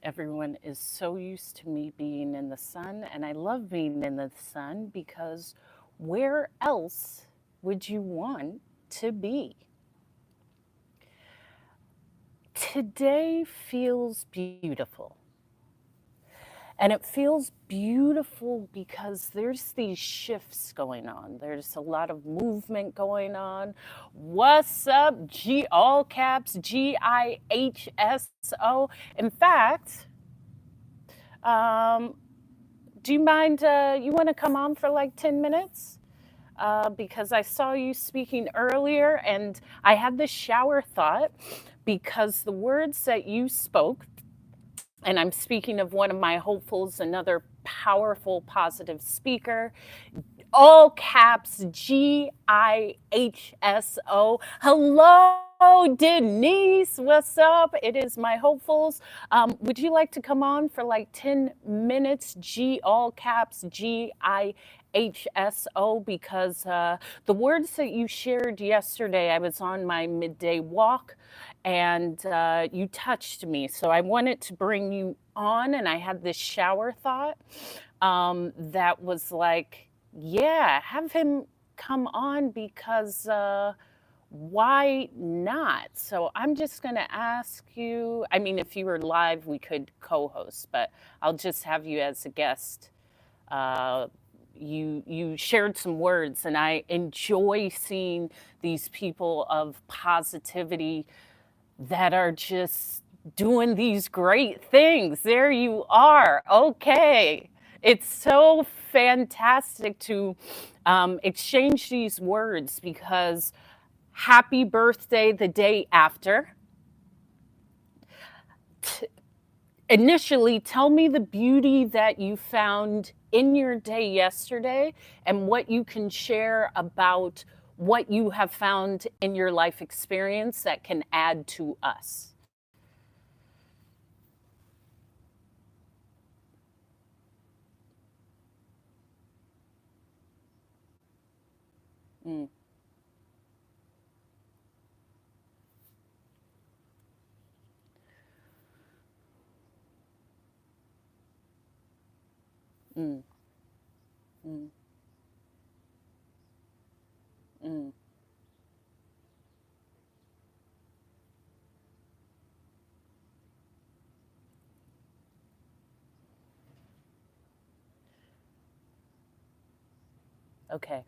Everyone is so used to me being in the sun, and I love being in the sun because where else would you want to be? Today feels beautiful. And it feels beautiful because there's these shifts going on. There's a lot of movement going on. What's up? All caps, GIHSO. In fact, um, do you mind? You want to come on for like 10 minutes? Because I saw you speaking earlier and I had this shower thought because the words that you spoke, and I'm speaking of one of my hopefuls, another powerful, positive speaker, all caps GIHSO. Hello, Denise. What's up? It is my hopefuls. Would you like to come on for like 10 minutes? All caps GIHSO, because the words that you shared yesterday, I was on my midday walk and you touched me. So I wanted to bring you on, and I had this shower thought that was like, yeah, have him come on because why not? So I'm just going to ask you. I mean, if you were live, we could co host, but I'll just have you as a guest. Uh, you shared some words, and I enjoy seeing these people of positivity that are just doing these great things. There you are. Okay. It's so fantastic to exchange these words because happy birthday the day after. Initially, tell me the beauty that you found in your day yesterday and what you can share about what you have found in your life experience that can add to us. Mm, mm, mm, mm. Okay.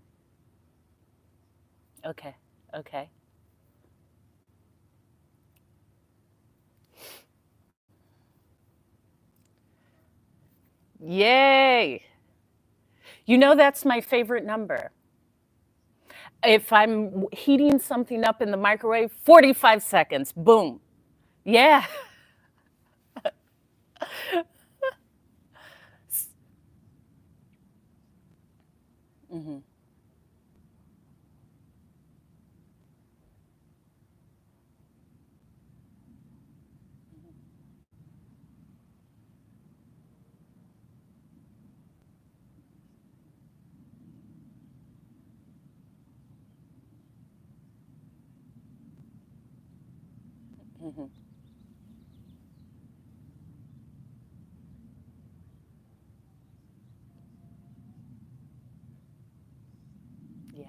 Okay. Okay. Yay. You know, that's my favorite number. If I'm heating something up in the microwave, 45 seconds, boom. Yeah. Hmm. Hmm. Yeah.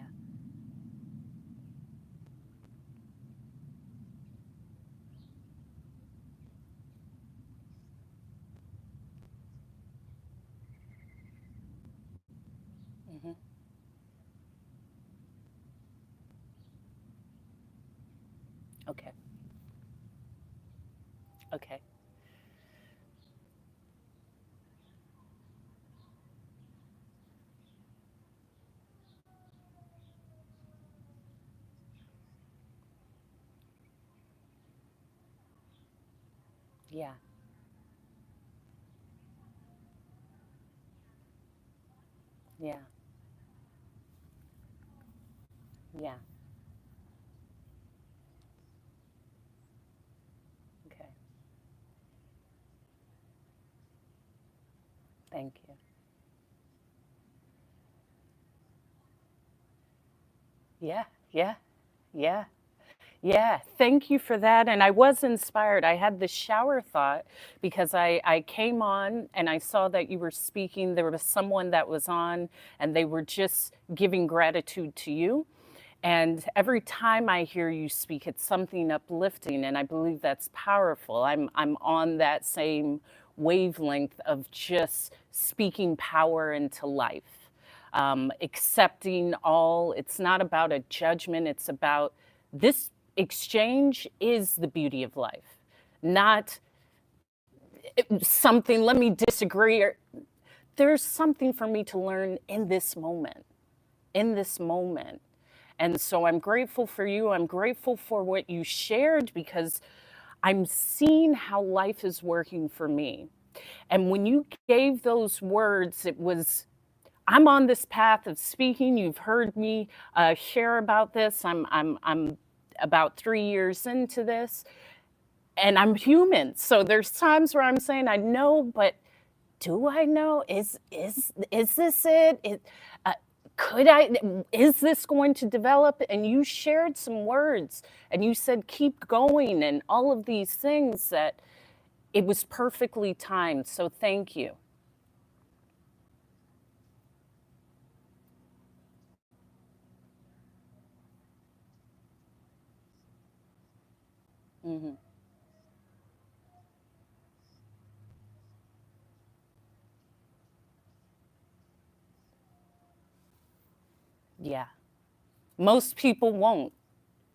Hmm. Okay. Okay. Yeah. Yeah. Yeah. Okay. Thank you. Yeah. Yeah. Yeah. Yeah, thank you for that. And I was inspired. I had this shower thought because I came on and I saw that you were speaking. There was someone that was on and they were just giving gratitude to you. And every time I hear you speak, it's something uplifting, and I believe that's powerful. I'm on that same wavelength of just speaking power into life, accepting all. It's not about a judgment. It's about this exchange is the beauty of life, not something. Let me disagree. Or there's something for me to learn in this moment. In this moment. And so I'm grateful for you. I'm grateful for what you shared because I'm seeing how life is working for me. And when you gave those words, it was, I'm on this path of speaking. You've heard me share about this. I'm about 3 years into this, and I'm human. So there's times where I'm saying I know, but do I know? Is this it? Uh, could I? Is this going to develop? And you shared some words, and you said keep going, and all of these things that it was perfectly timed. So thank you. Hmm. Yeah, most people won't.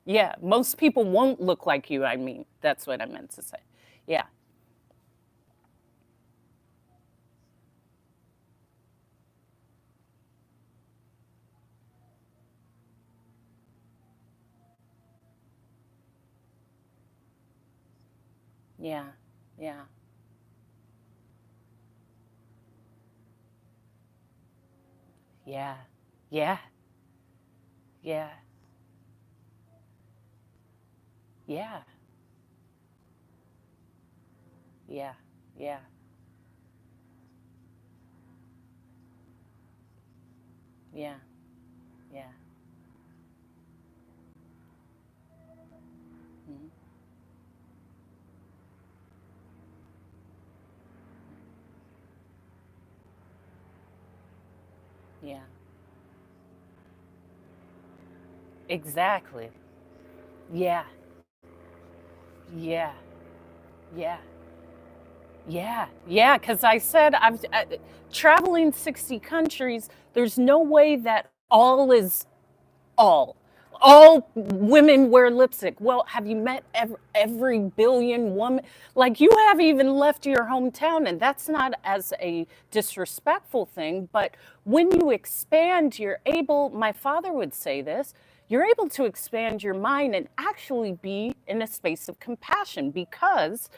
Yeah, most people won't look like you. I mean, that's what I meant to say. Yeah, yeah, yeah, yeah, yeah, yeah, yeah, yeah, yeah, yeah, yeah. Mhm. Yeah, exactly. Yeah, yeah, yeah, yeah, yeah. Because I said I've traveling 60 countries. There's no way that all is all. All women wear lipstick. Well, have you met every billion woman? Like, you haven't even left your hometown, and that's not as a disrespectful thing. But when you expand, you're able, my father would say this, you're able to expand your mind and actually be in a space of compassion because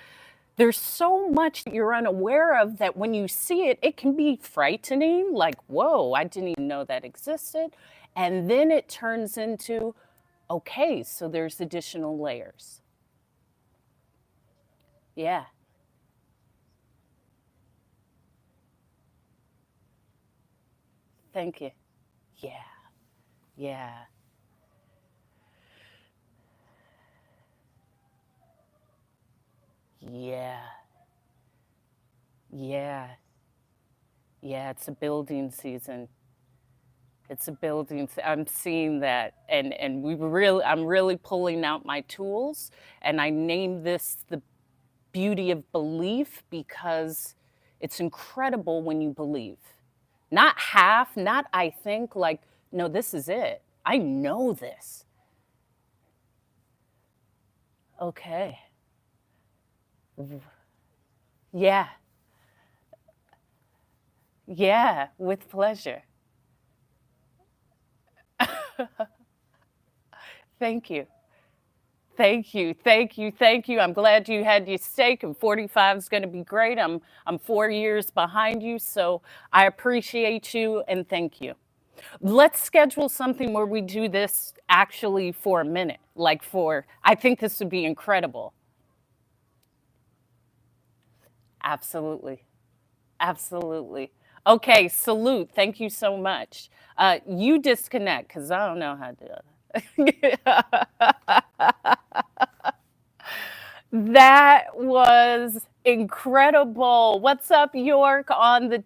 there's so much that you're unaware of that when you see it, it can be frightening, like, whoa, I didn't even know that existed. And then it turns into, okay, so there's additional layers. Yeah, thank you. Yeah, yeah, yeah, yeah, yeah. It's a building season. It's a building. I'm seeing that, and I'm really pulling out my tools, and I named this the beauty of belief because it's incredible when you believe. Not half, not I think, like, no, this is it. I know this. Okay. Yeah. Yeah. With pleasure. Thank you. Thank you. Thank you. Thank you. I'm glad you had your steak and 45 is going to be great. I'm 4 years behind you, so I appreciate you and thank you. Let's schedule something where we do this actually for a minute. Like for I think this would be incredible. Absolutely. Absolutely. Okay, salute. Thank you so much. You disconnect because I don't know how to do it. That was incredible. What's up, York, on the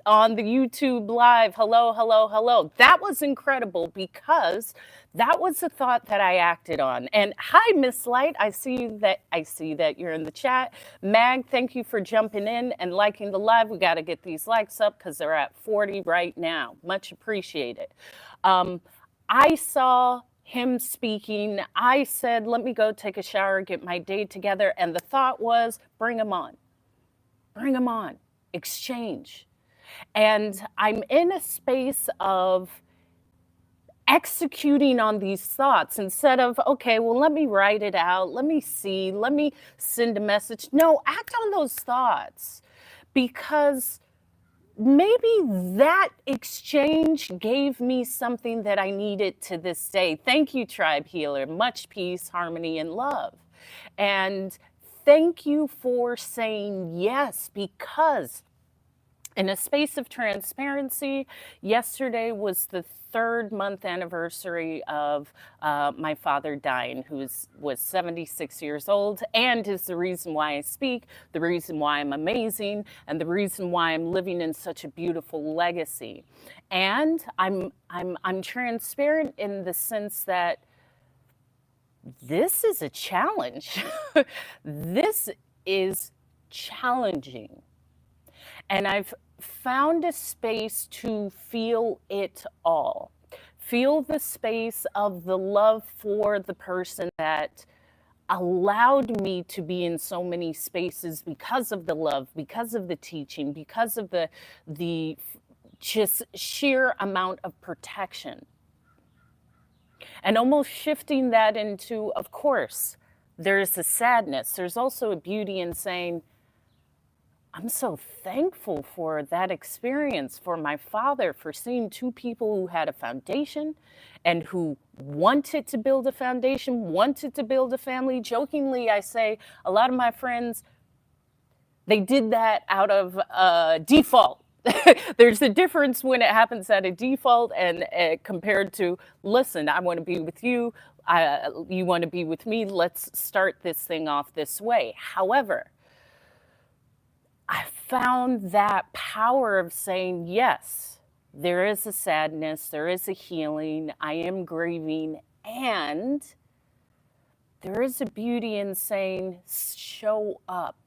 YouTube live? Hello, hello, hello. That was incredible because that was the thought that I acted on. And hi, Miss Light. I see that you're in the chat. Mag, thank you for jumping in and liking the live. We got to get these likes up because they're at 40 right now. Much appreciated. Um, I saw him speaking. I said, let me go take a shower, get my day together. And the thought was, bring him on. Bring him on. Exchange. And I'm in a space of executing on these thoughts instead of, okay, well, let me write it out. Let me see. Let me send a message. No, act on those thoughts because maybe that exchange gave me something that I needed to this day. Thank you, Tribe Healer. Much peace, harmony, and love. And thank you for saying yes, because in a space of transparency, yesterday was the 3rd-month anniversary of my father dying, who was 76 years old, and is the reason why I speak, the reason why I'm amazing, and the reason why I'm living in such a beautiful legacy. And I'm transparent in the sense that this is a challenge. This is challenging. And I've found a space to feel it all. Feel the space of the love for the person that allowed me to be in so many spaces because of the love, because of the teaching, because of the just sheer amount of protection. And almost shifting that into, of course, there's a sadness. There's also a beauty in saying, I'm so thankful for that experience, for my father, for seeing 2 people who had a foundation and who wanted to build a foundation, wanted to build a family. Jokingly, I say a lot of my friends, they did that out of default. There's a difference when it happens at a default and compared to, listen, I want to be with you. You want to be with me. Let's start this thing off this way. However, I found that power of saying, yes, there is a sadness, there is a healing, I am grieving, and there is a beauty in saying, show up,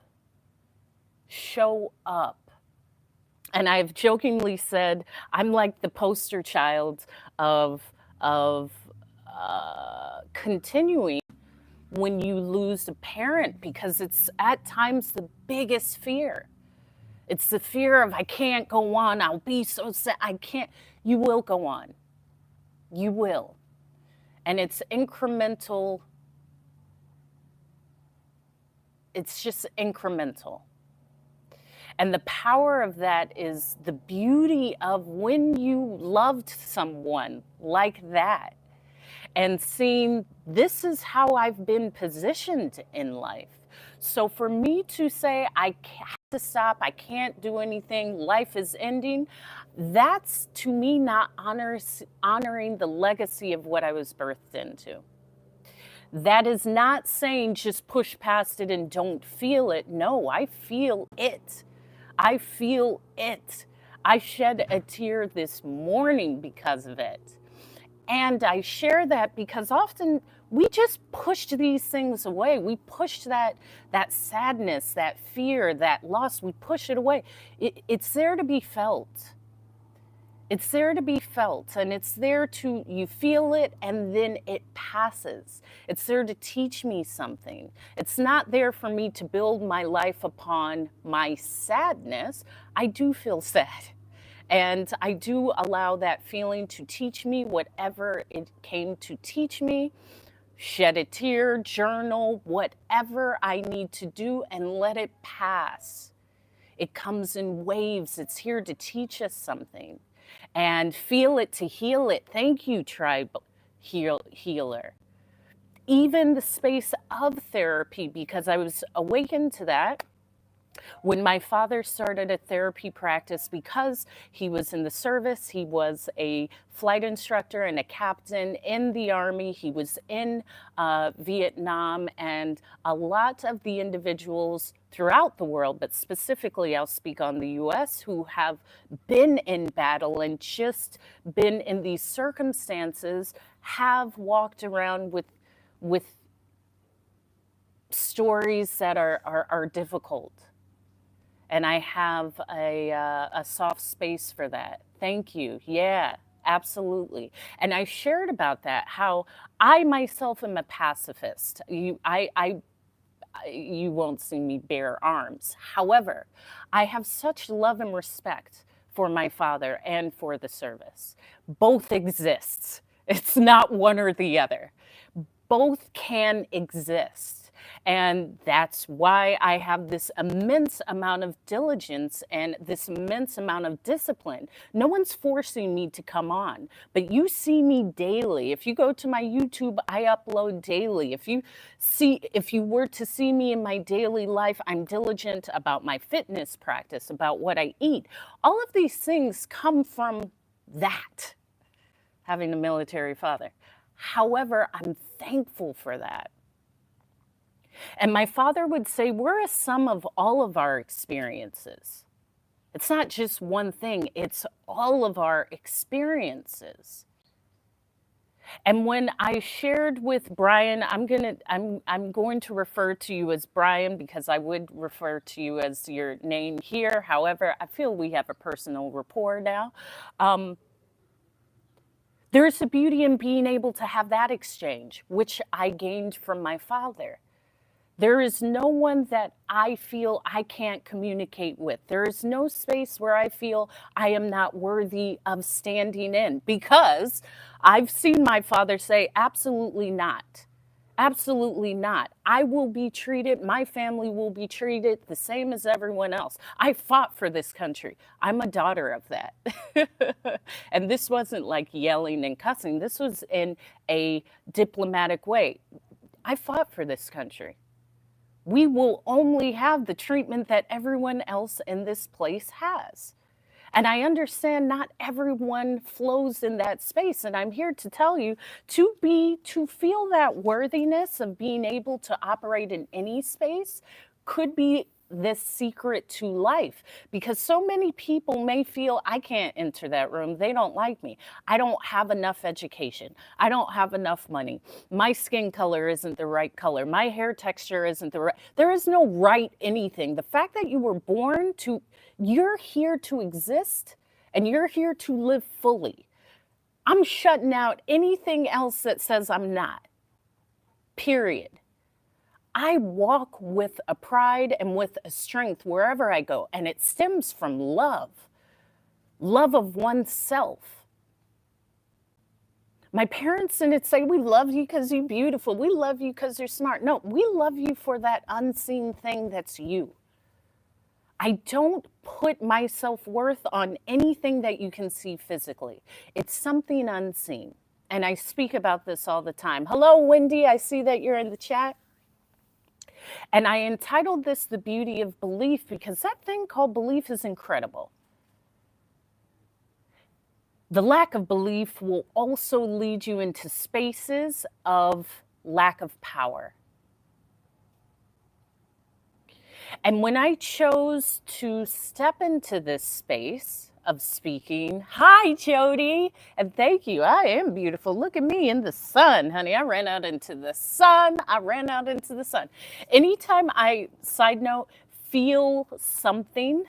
show up. And I've jokingly said, I'm like the poster child of continuing when you lose a parent, because it's at times the biggest fear. It's the fear of, I can't go on. I'll be so sad. I can't. You will go on. You will. And it's incremental. It's just incremental. And the power of that is the beauty of when you loved someone like that and seeing, this is how I've been positioned in life. So for me to say, I have to stop, I can't do anything, life is ending, that's to me not honoring the legacy of what I was birthed into. That is not saying just push past it and don't feel it. No, I feel it. I feel it. I shed a tear this morning because of it. And I share that because often we just pushed these things away. We pushed that sadness, that fear, that loss, we push it away. It's there to be felt. It's there to be felt, and it's there to, you feel it and then it passes. It's there to teach me something. It's not there for me to build my life upon my sadness. I do feel sad. And I do allow that feeling to teach me whatever it came to teach me. Shed a tear, journal, whatever I need to do, and let it pass. It comes in waves. It's here to teach us something. And feel it to heal it. Thank you, Tribe Healer. Even the space of therapy, because I was awakened to that, When my father started a therapy practice, because he was in the service, he was a flight instructor and a captain in the Army. He was in Vietnam, and a lot of the individuals throughout the world, but specifically I'll speak on the US, who have been in battle and just been in these circumstances, have walked around with stories that are difficult. And I have a soft space for that. Thank you. Yeah, absolutely. And I shared about that, how I myself am a pacifist. You won't see me bear arms. However, I have such love and respect for my father and for the service. Both exists. It's not one or the other. Both can exist. And that's why I have this immense amount of diligence and this immense amount of discipline. No one's forcing me to come on, but you see me daily. If you go to my YouTube, I upload daily. If you were to see me in my daily life, I'm diligent about my fitness practice, about what I eat. All of these things come from that, having a military father. However, I'm thankful for that. And my father would say, we're a sum of all of our experiences. It's not just one thing, it's all of our experiences. And when I shared with Brian, I'm going to refer to you as Brian, because I would refer to you as your name here. However, I feel we have a personal rapport now. There's a beauty in being able to have that exchange, which I gained from my father. There is no one that I feel I can't communicate with. There is no space where I feel I am not worthy of standing in, because I've seen my father say, absolutely not. Absolutely not. I will be treated, my family will be treated the same as everyone else. I fought for this country. I'm a daughter of that. And this wasn't like yelling and cussing. This was in a diplomatic way. I fought for this country. We will only have the treatment that everyone else in this place has. And I understand not everyone flows in that space. And I'm here to tell you, to feel that worthiness of being able to operate in any space could be this secret to life, because so many people may feel, I can't enter that room. They don't like me. I don't have enough education. I don't have enough money. My skin color isn't the right color. My hair texture isn't the right. There is no right anything. The fact that you were born to, you're here to exist and you're here to live fully. I'm shutting out anything else that says I'm not. Period. I walk with a pride and with a strength wherever I go, and it stems from love of oneself. My parents didn't say, we love you because you're beautiful. We love you because you're smart. No, we love you for that unseen thing that's you. I don't put my self-worth on anything that you can see physically. It's something unseen. And I speak about this all the time. Hello, Wendy. I see that you're in the chat. And I entitled this The Beauty of Belief, because that thing called belief is incredible. The lack of belief will also lead you into spaces of lack of power. And when I chose to step into this space of speaking, hi, Jody, and thank you. I am beautiful. Look at me in the sun, honey. I ran out into the sun. Anytime I, side note, feel something,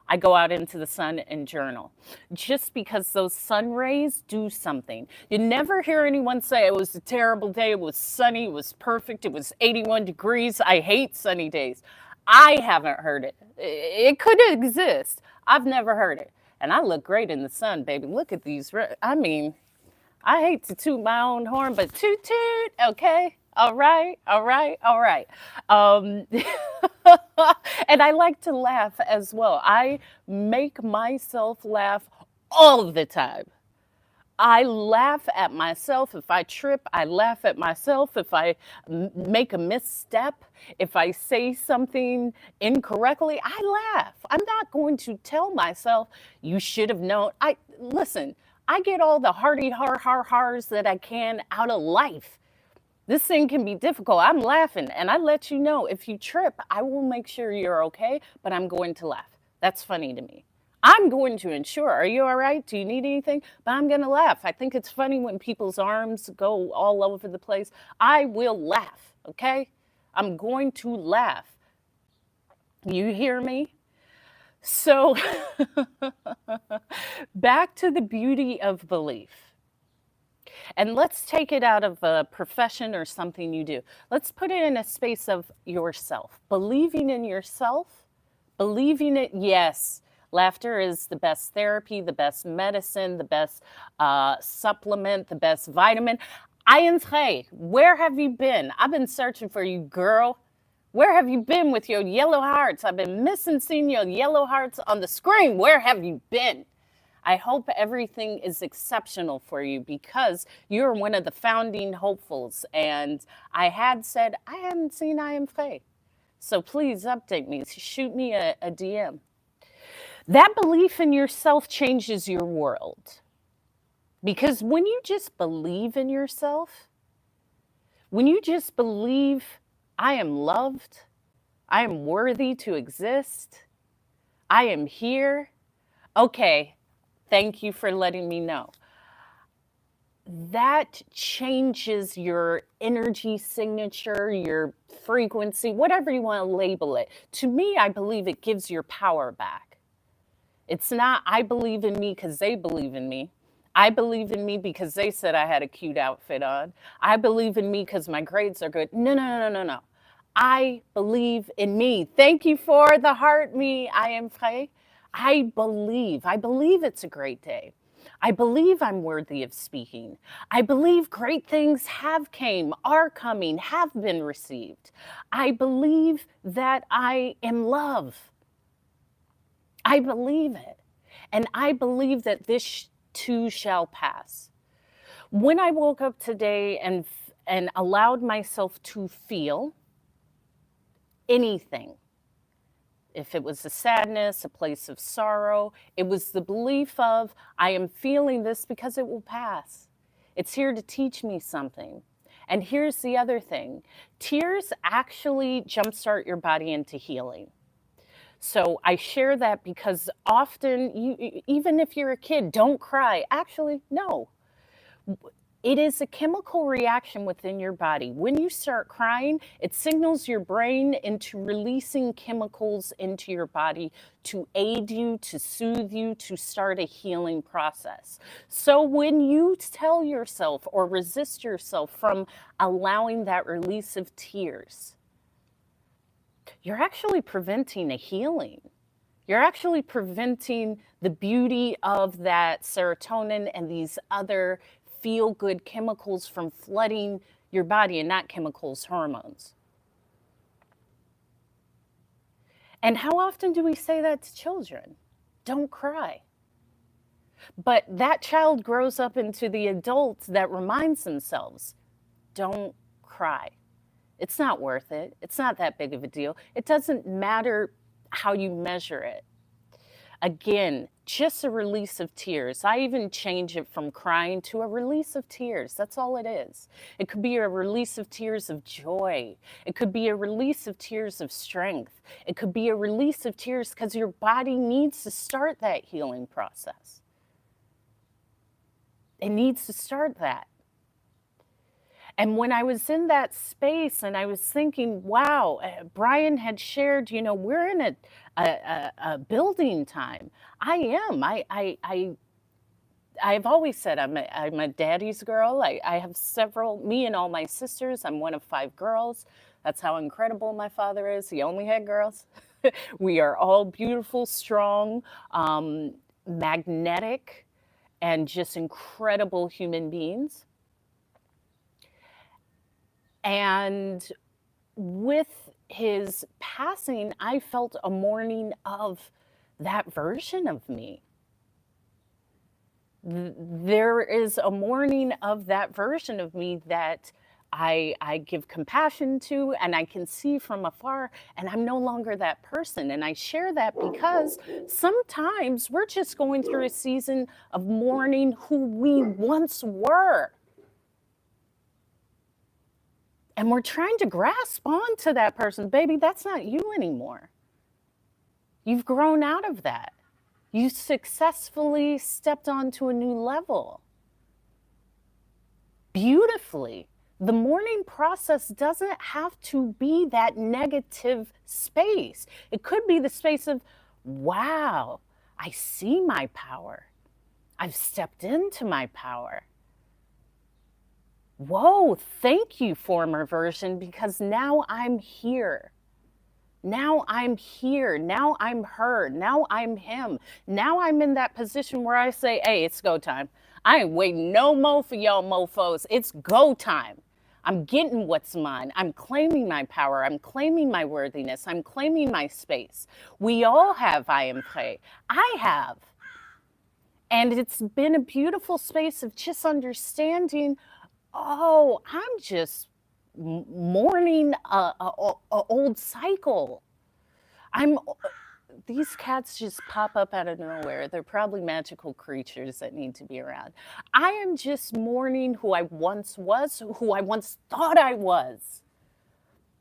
I go out into the sun and journal, just because those sun rays do something. You never hear anyone say it was a terrible day, it was sunny, it was perfect, it was 81 degrees. I hate sunny days. I haven't heard it. It could exist. I've never heard it. And I look great in the sun, baby. Look at these. I mean, I hate to toot my own horn, but toot toot, okay? All right. And I like to laugh as well. I make myself laugh all the time. I laugh at myself. If I trip, I laugh at myself. If I make a misstep, if I say something incorrectly, I laugh. I'm not going to tell myself, you should have known. Listen, I get all the hearty hars that I can out of life. This thing can be difficult. I'm laughing and I let you know if you trip, I will make sure you're okay, but I'm going to laugh. That's funny to me. I'm going to ensure, are you all right? Do you need anything? But I'm going to laugh. I think it's funny when people's arms go all over the place. I will laugh, okay? I'm going to laugh. You hear me? So, back to the beauty of belief. And let's take it out of a profession or something you do. Let's put it in a space of yourself. Believing in yourself, believing it, yes. Laughter is the best therapy, the best medicine, the best supplement, the best vitamin. I am Frey. Where have you been? I've been searching for you, girl. Where have you been with your yellow hearts? I've been missing seeing your yellow hearts on the screen. Where have you been? I hope everything is exceptional for you because you're one of the founding hopefuls. And I had said, I hadn't seen I Am Faye. So please update me, shoot me a DM. That belief in yourself changes your world. Because when you just believe in yourself, when you just believe, I am loved, I am worthy to exist, I am here, okay, thank you for letting me know. That changes your energy signature, your frequency, whatever you want to label it. To me, I believe it gives your power back. It's not, I believe in me because they believe in me. I believe in me because they said I had a cute outfit on. I believe in me because my grades are good. No, no, no, no, no. I believe in me. Thank you for the heart, me. I am Frey. I believe it's a great day. I believe I'm worthy of speaking. I believe great things have came, are coming, have been received. I believe that I am love. I believe it. And I believe that this too shall pass. When I woke up today and allowed myself to feel anything, if it was a sadness, a place of sorrow, it was the belief of, I am feeling this because it will pass. It's here to teach me something. And here's the other thing. Tears actually jumpstart your body into healing. So I share that because often, even if you're a kid, don't cry. Actually, no. It is a chemical reaction within your body. When you start crying, it signals your brain into releasing chemicals into your body to aid you, to soothe you, to start a healing process. So when you tell yourself or resist yourself from allowing that release of tears, you're actually preventing a healing. You're actually preventing the beauty of that serotonin and these other feel-good chemicals from flooding your body, and not chemicals, hormones. And how often do we say that to children? Don't cry. But that child grows up into the adult that reminds themselves, don't cry. It's not worth it. It's not that big of a deal. It doesn't matter how you measure it. Again, just a release of tears. I even change it from crying to a release of tears. That's all it is. It could be a release of tears of joy. It could be a release of tears of strength. It could be a release of tears because your body needs to start that healing process. It needs to start that. And when I was in that space and I was thinking, wow, Brian had shared, we're in a building time. I am. I've always said I'm a daddy's girl. I have several, me and all my sisters. I'm one of 5 girls. That's how incredible my father is. He only had girls. We are all beautiful, strong, magnetic, and just incredible human beings. And with his passing, I felt a mourning of that version of me. There is a mourning of that version of me that I give compassion to and I can see from afar, and I'm no longer that person. And I share that because sometimes we're just going through a season of mourning who we once were. And we're trying to grasp onto that person. Baby, that's not you anymore. You've grown out of that. You successfully stepped onto a new level beautifully. The mourning process doesn't have to be that negative space. It could be the space of, wow, I see my power. I've stepped into my power. Whoa, thank you, former version, because now I'm here. Now I'm here. Now I'm her. Now I'm him. Now I'm in that position where I say, hey, it's go time. I ain't waiting no more for y'all mofos. It's go time. I'm getting what's mine. I'm claiming my power. I'm claiming my worthiness. I'm claiming my space. We all have I am prêt. I have. And it's been a beautiful space of just understanding, oh, I'm just mourning a old cycle. These cats just pop up out of nowhere. They're probably magical creatures that need to be around. I am just mourning who I once was, who I once thought I was.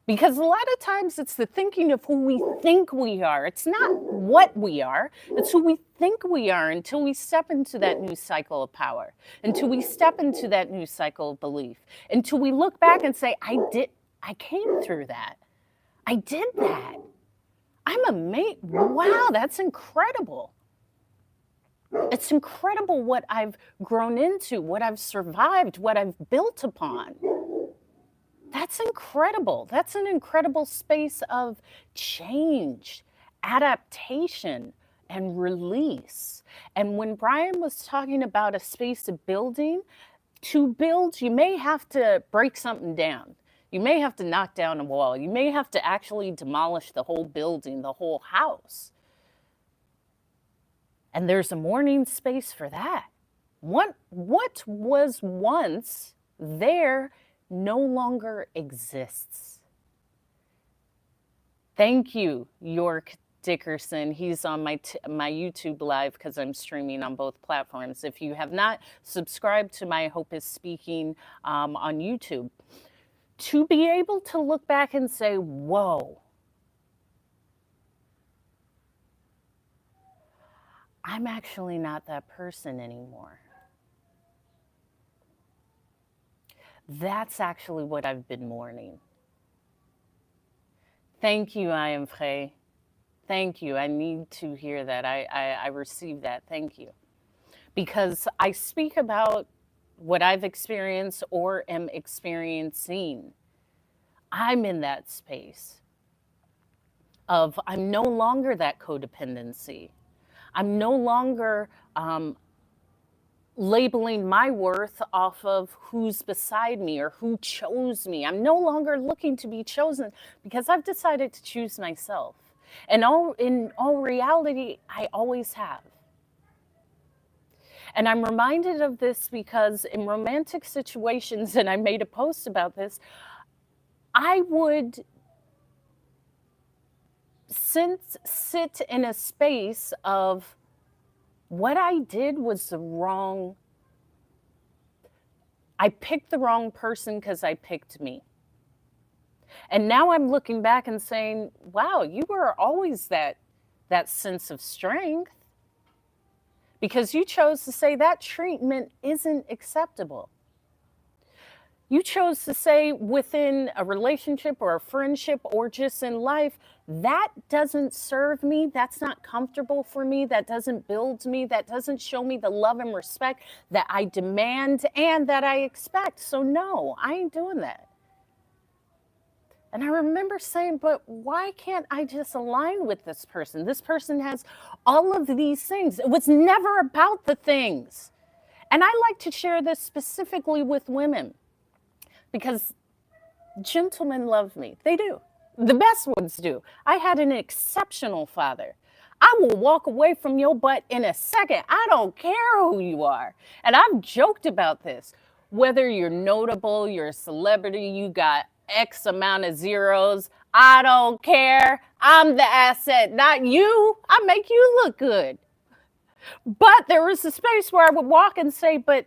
Because a lot of times it's the thinking of who we think we are. It's not what we are, it's who we think we are until we step into that new cycle of power, until we step into that new cycle of belief, until we look back and say, I came through that. I did that. I'm amazed. Wow, that's incredible. It's incredible what I've grown into, what I've survived, what I've built upon. That's incredible. That's an incredible space of change, adaptation, and release. And when Brian was talking about a space of building, to build, you may have to break something down. You may have to knock down a wall. You may have to actually demolish the whole building, the whole house. And there's a mourning space for that. What was once there no longer exists. Thank you, York Dickerson. He's on my YouTube live because I'm streaming on both platforms. If you have not subscribed to my Hope is Speaking on YouTube, to be able to look back and say, whoa, I'm actually not that person anymore. That's actually what I've been mourning. Thank you, I am prêt. Thank you. I need to hear that. I receive that. Thank you. Because I speak about what I've experienced or am experiencing. I'm in that space of I'm no longer that codependency. I'm no longer labeling my worth off of who's beside me or who chose me. I'm no longer looking to be chosen because I've decided to choose myself. And in all reality, I always have. And I'm reminded of this because in romantic situations, and I made a post about this, I would sit in a space of what I did was the wrong. I picked the wrong person because I picked me. And now I'm looking back and saying, wow, you were always that sense of strength because you chose to say that treatment isn't acceptable. You chose to say within a relationship or a friendship or just in life, that doesn't serve me, that's not comfortable for me, that doesn't build me, that doesn't show me the love and respect that I demand and that I expect. So no, I ain't doing that. And I remember saying, but why can't I just align with this person? This person has all of these things. It was never about the things. And I like to share this specifically with women. Because gentlemen love me. They do. The best ones do. I had an exceptional father. I will walk away from your butt in a second. I don't care who you are. And I've joked about this. Whether you're notable, you're a celebrity, you got X amount of zeros, I don't care. I'm the asset, not you. I make you look good. But there was a space where I would walk and say, but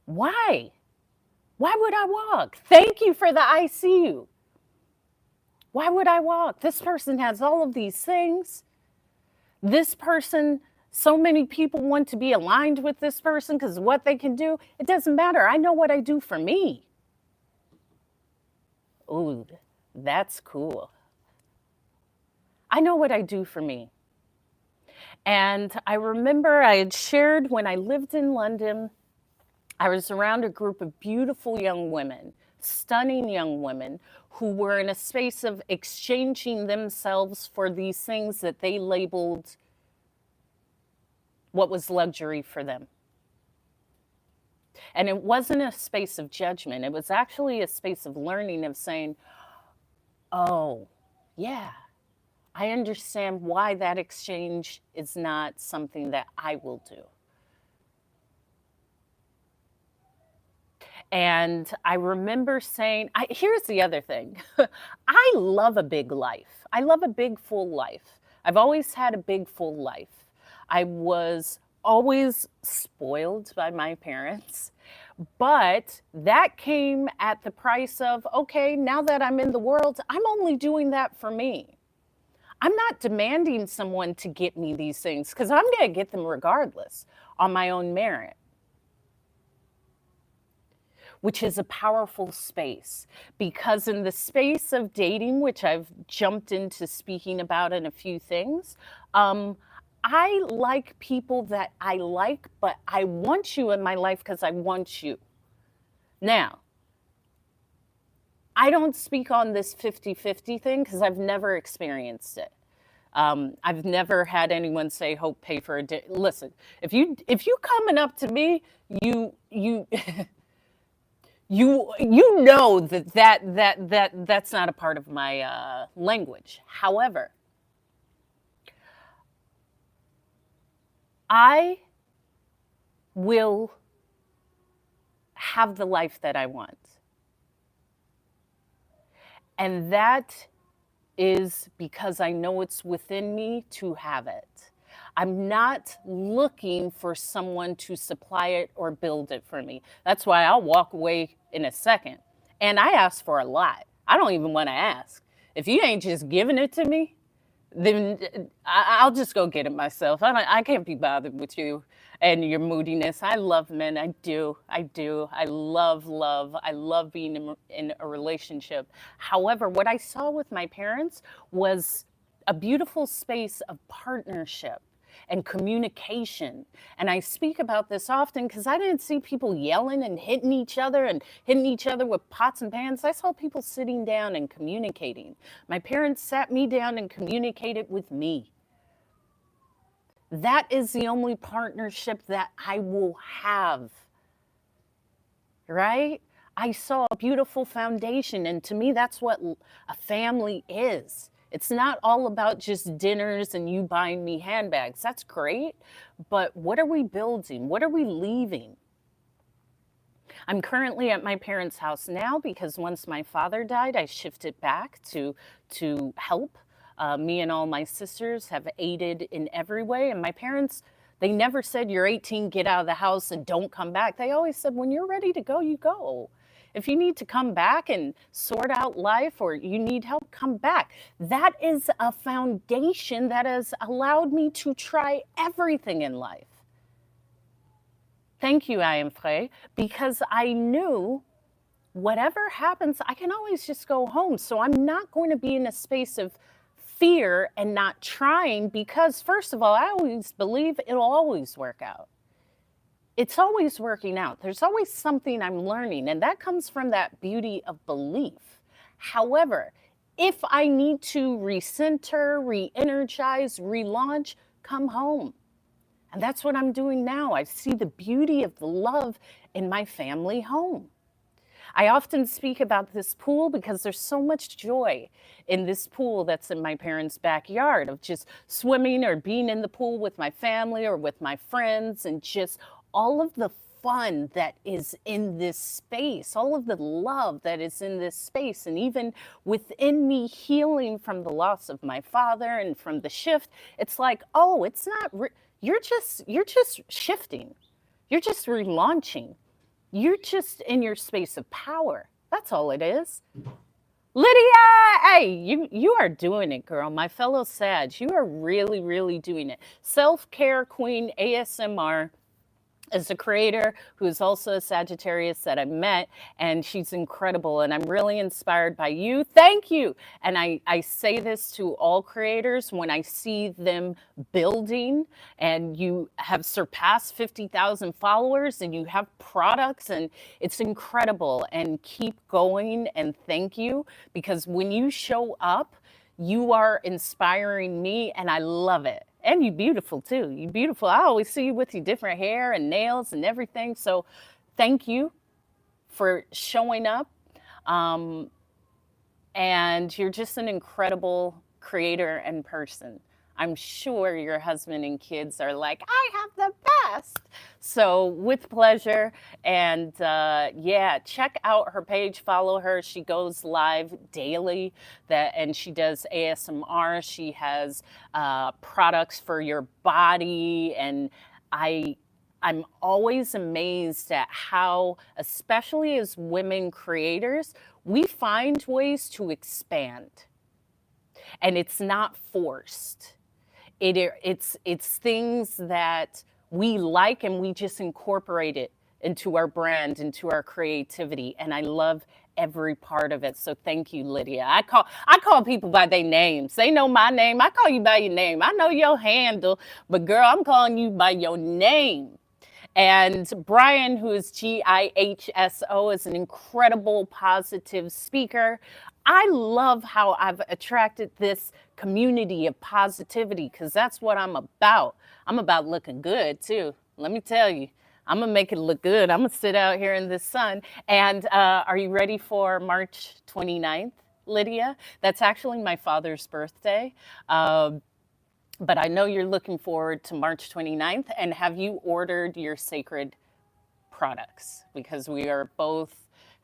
why? Why would I walk? Thank you for the ICU. Why would I walk? This person has all of these things. This person, so many people want to be aligned with this person because of what they can do. It doesn't matter. I know what I do for me. Ooh, that's cool. I know what I do for me. And I remember I had shared when I lived in London, I was around a group of beautiful young women, stunning young women, who were in a space of exchanging themselves for these things that they labeled what was luxury for them. And it wasn't a space of judgment. It was actually a space of learning, of saying, oh, yeah, I understand why that exchange is not something that I will do. And I remember saying, here's the other thing. I love a big life. I love a big, full life. I've always had a big, full life. I was always spoiled by my parents, but that came at the price of, okay, now that I'm in the world, I'm only doing that for me. I'm not demanding someone to get me these things because I'm going to get them regardless on my own merit, which is a powerful space, because in the space of dating, which I've jumped into speaking about in a few things, I like people that I like, but I want you in my life because I want you. Now, I don't speak on this 50-50 thing because I've never experienced it. I've never had anyone say, "Hope, pay for a date." Listen, if you coming up to me, you you know that's not a part of my language. However, I will have the life that I want. And that is because I know it's within me to have it. I'm not looking for someone to supply it or build it for me. That's why I'll walk away in a second. And I ask for a lot. I don't even want to ask. If you ain't just giving it to me, then I'll just go get it myself. I can't be bothered with you and your moodiness. I love men. I do. I love love. I love being in a relationship. However, what I saw with my parents was a beautiful space of partnership and communication. And I speak about this often because I didn't see people yelling and hitting each other with pots and pans. I saw people sitting down and communicating. My parents sat me down and communicated with me. That is the only partnership that I will have, right? I saw a beautiful foundation, and to me, that's what a family is. It's not all about just dinners and you buying me handbags. That's great, but what are we building? What are we leaving? I'm currently at my parents' house now because once my father died, I shifted back to help. Me and all my sisters have aided in every way, and my parents, they never said, "You're 18, get out of the house and don't come back." They always said, when you're ready to go, you go. If you need to come back and sort out life or you need help, come back. That is a foundation that has allowed me to try everything in life. Thank you, I am Frey, because I knew whatever happens, I can always just go home. So I'm not going to be in a space of fear and not trying because, first of all, I always believe it'll always work out. It's always working out. There's always something I'm learning, and that comes from that beauty of belief. However, if I need to recenter, re-energize, relaunch, come home. And that's what I'm doing now. I see the beauty of the love in my family home. I often speak about this pool because there's so much joy in this pool that's in my parents' backyard of just swimming or being in the pool with my family or with my friends and just all of the fun that is in this space, all of the love that is in this space. And even within me healing from the loss of my father and from the shift, it's like, oh, it's not, you're just shifting. You're just relaunching. You're just in your space of power. That's all it is. Lydia, hey, you are doing it, girl. My fellow Sag, you are really, really doing it. Self-care queen ASMR is a creator who's also a Sagittarius that I met, and she's incredible. And I'm really inspired by you. Thank you. And I say this to all creators when I see them building and you have surpassed 50,000 followers and you have products, and it's incredible. And keep going. And thank you, because when you show up, you are inspiring me, and I love it. And you beautiful too. You beautiful. I always see you with your different hair and nails and everything. So thank you for showing up. Um, and you're just an incredible creator and person. I'm sure your husband and kids are like, I have the best. So with pleasure. And yeah, check out her page, follow her. She goes live daily and she does ASMR. She has products for your body. And I'm always amazed at how, especially as women creators, we find ways to expand. And it's not forced. It's things that we like, and we just incorporate it into our brand, into our creativity. And I love every part of it. So thank you, Lydia. I call people by their names. They know my name. I call you by your name. I know your handle, but girl, I'm calling you by your name. And Brian, who is GIHSO, is an incredible positive speaker. I love how I've attracted this community of positivity, because that's what I'm about. I'm about looking good too. Let me tell you, I'm gonna make it look good. I'm gonna sit out here in the sun. And are you ready for March 29th, Lydia? That's actually my father's birthday. But I know you're looking forward to March 29th. And have you ordered your sacred products? Because we are both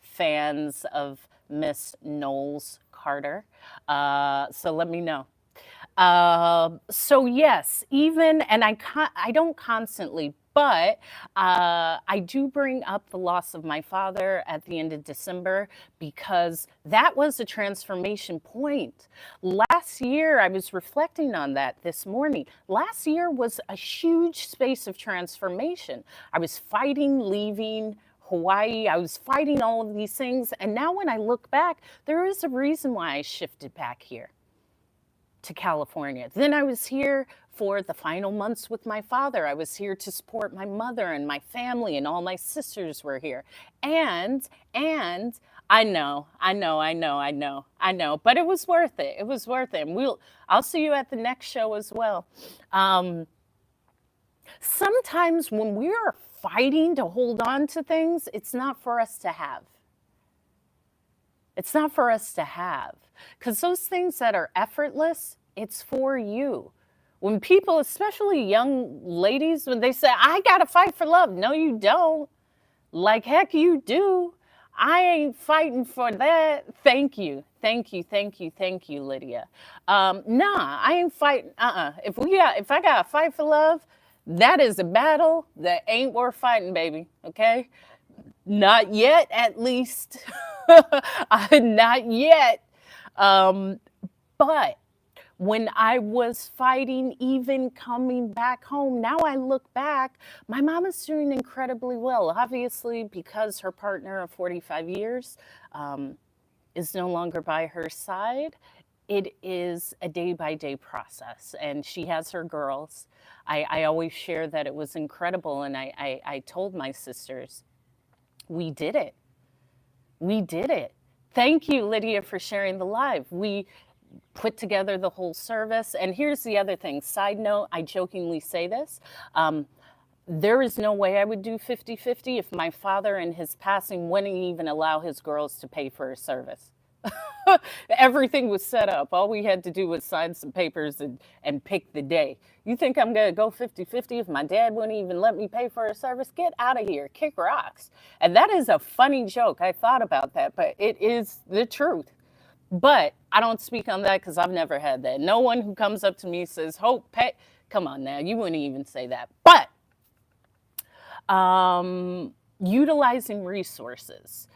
fans of Miss Knowles Carter. So let me know. So yes, even, and I don't constantly, but I do bring up the loss of my father at the end of December, because that was a transformation point. Last year, I was reflecting on that this morning. Last year was a huge space of transformation. I was fighting leaving Hawaii. I was fighting all of these things. And now when I look back, there is a reason why I shifted back here to California. Then I was here for the final months with my father. I was here to support my mother and my family, and all my sisters were here. And I know, but it was worth it. It was worth it. And I'll see you at the next show as well. Sometimes when we are fighting to hold on to things, it's not for us to have. It's not for us to have, because those things that are effortless, it's for you. When people, especially young ladies, when they say, I got to fight for love. No, you don't. Like, heck, you do. I ain't fighting for that. Thank you. Thank you. Thank you. Thank you, Lydia. Nah, I ain't fighting. If I got to fight for love, that is a battle that ain't worth fighting, baby. Okay? Not yet, at least. Not yet. But when I was fighting, even coming back home, now I look back, my mom is doing incredibly well. Obviously, because her partner of 45 years is no longer by her side. It is a day-by-day process, and she has her girls. I always share that it was incredible, and I told my sisters, we did it. We did it. Thank you, Lydia, for sharing the live. We put together the whole service. And here's the other thing. Side note, I jokingly say this. There is no way I would do 50-50 if my father in his passing wouldn't even allow his girls to pay for a service. Everything was set up. All we had to do was sign some papers and pick the day. You think I'm going to go 50-50 if my dad wouldn't even let me pay for a service? Get out of here. Kick rocks. And that is a funny joke. I thought about that, but it is the truth. But I don't speak on that because I've never had that. No one who comes up to me says, Hope, pay. Come on now. You wouldn't even say that. But utilizing resources,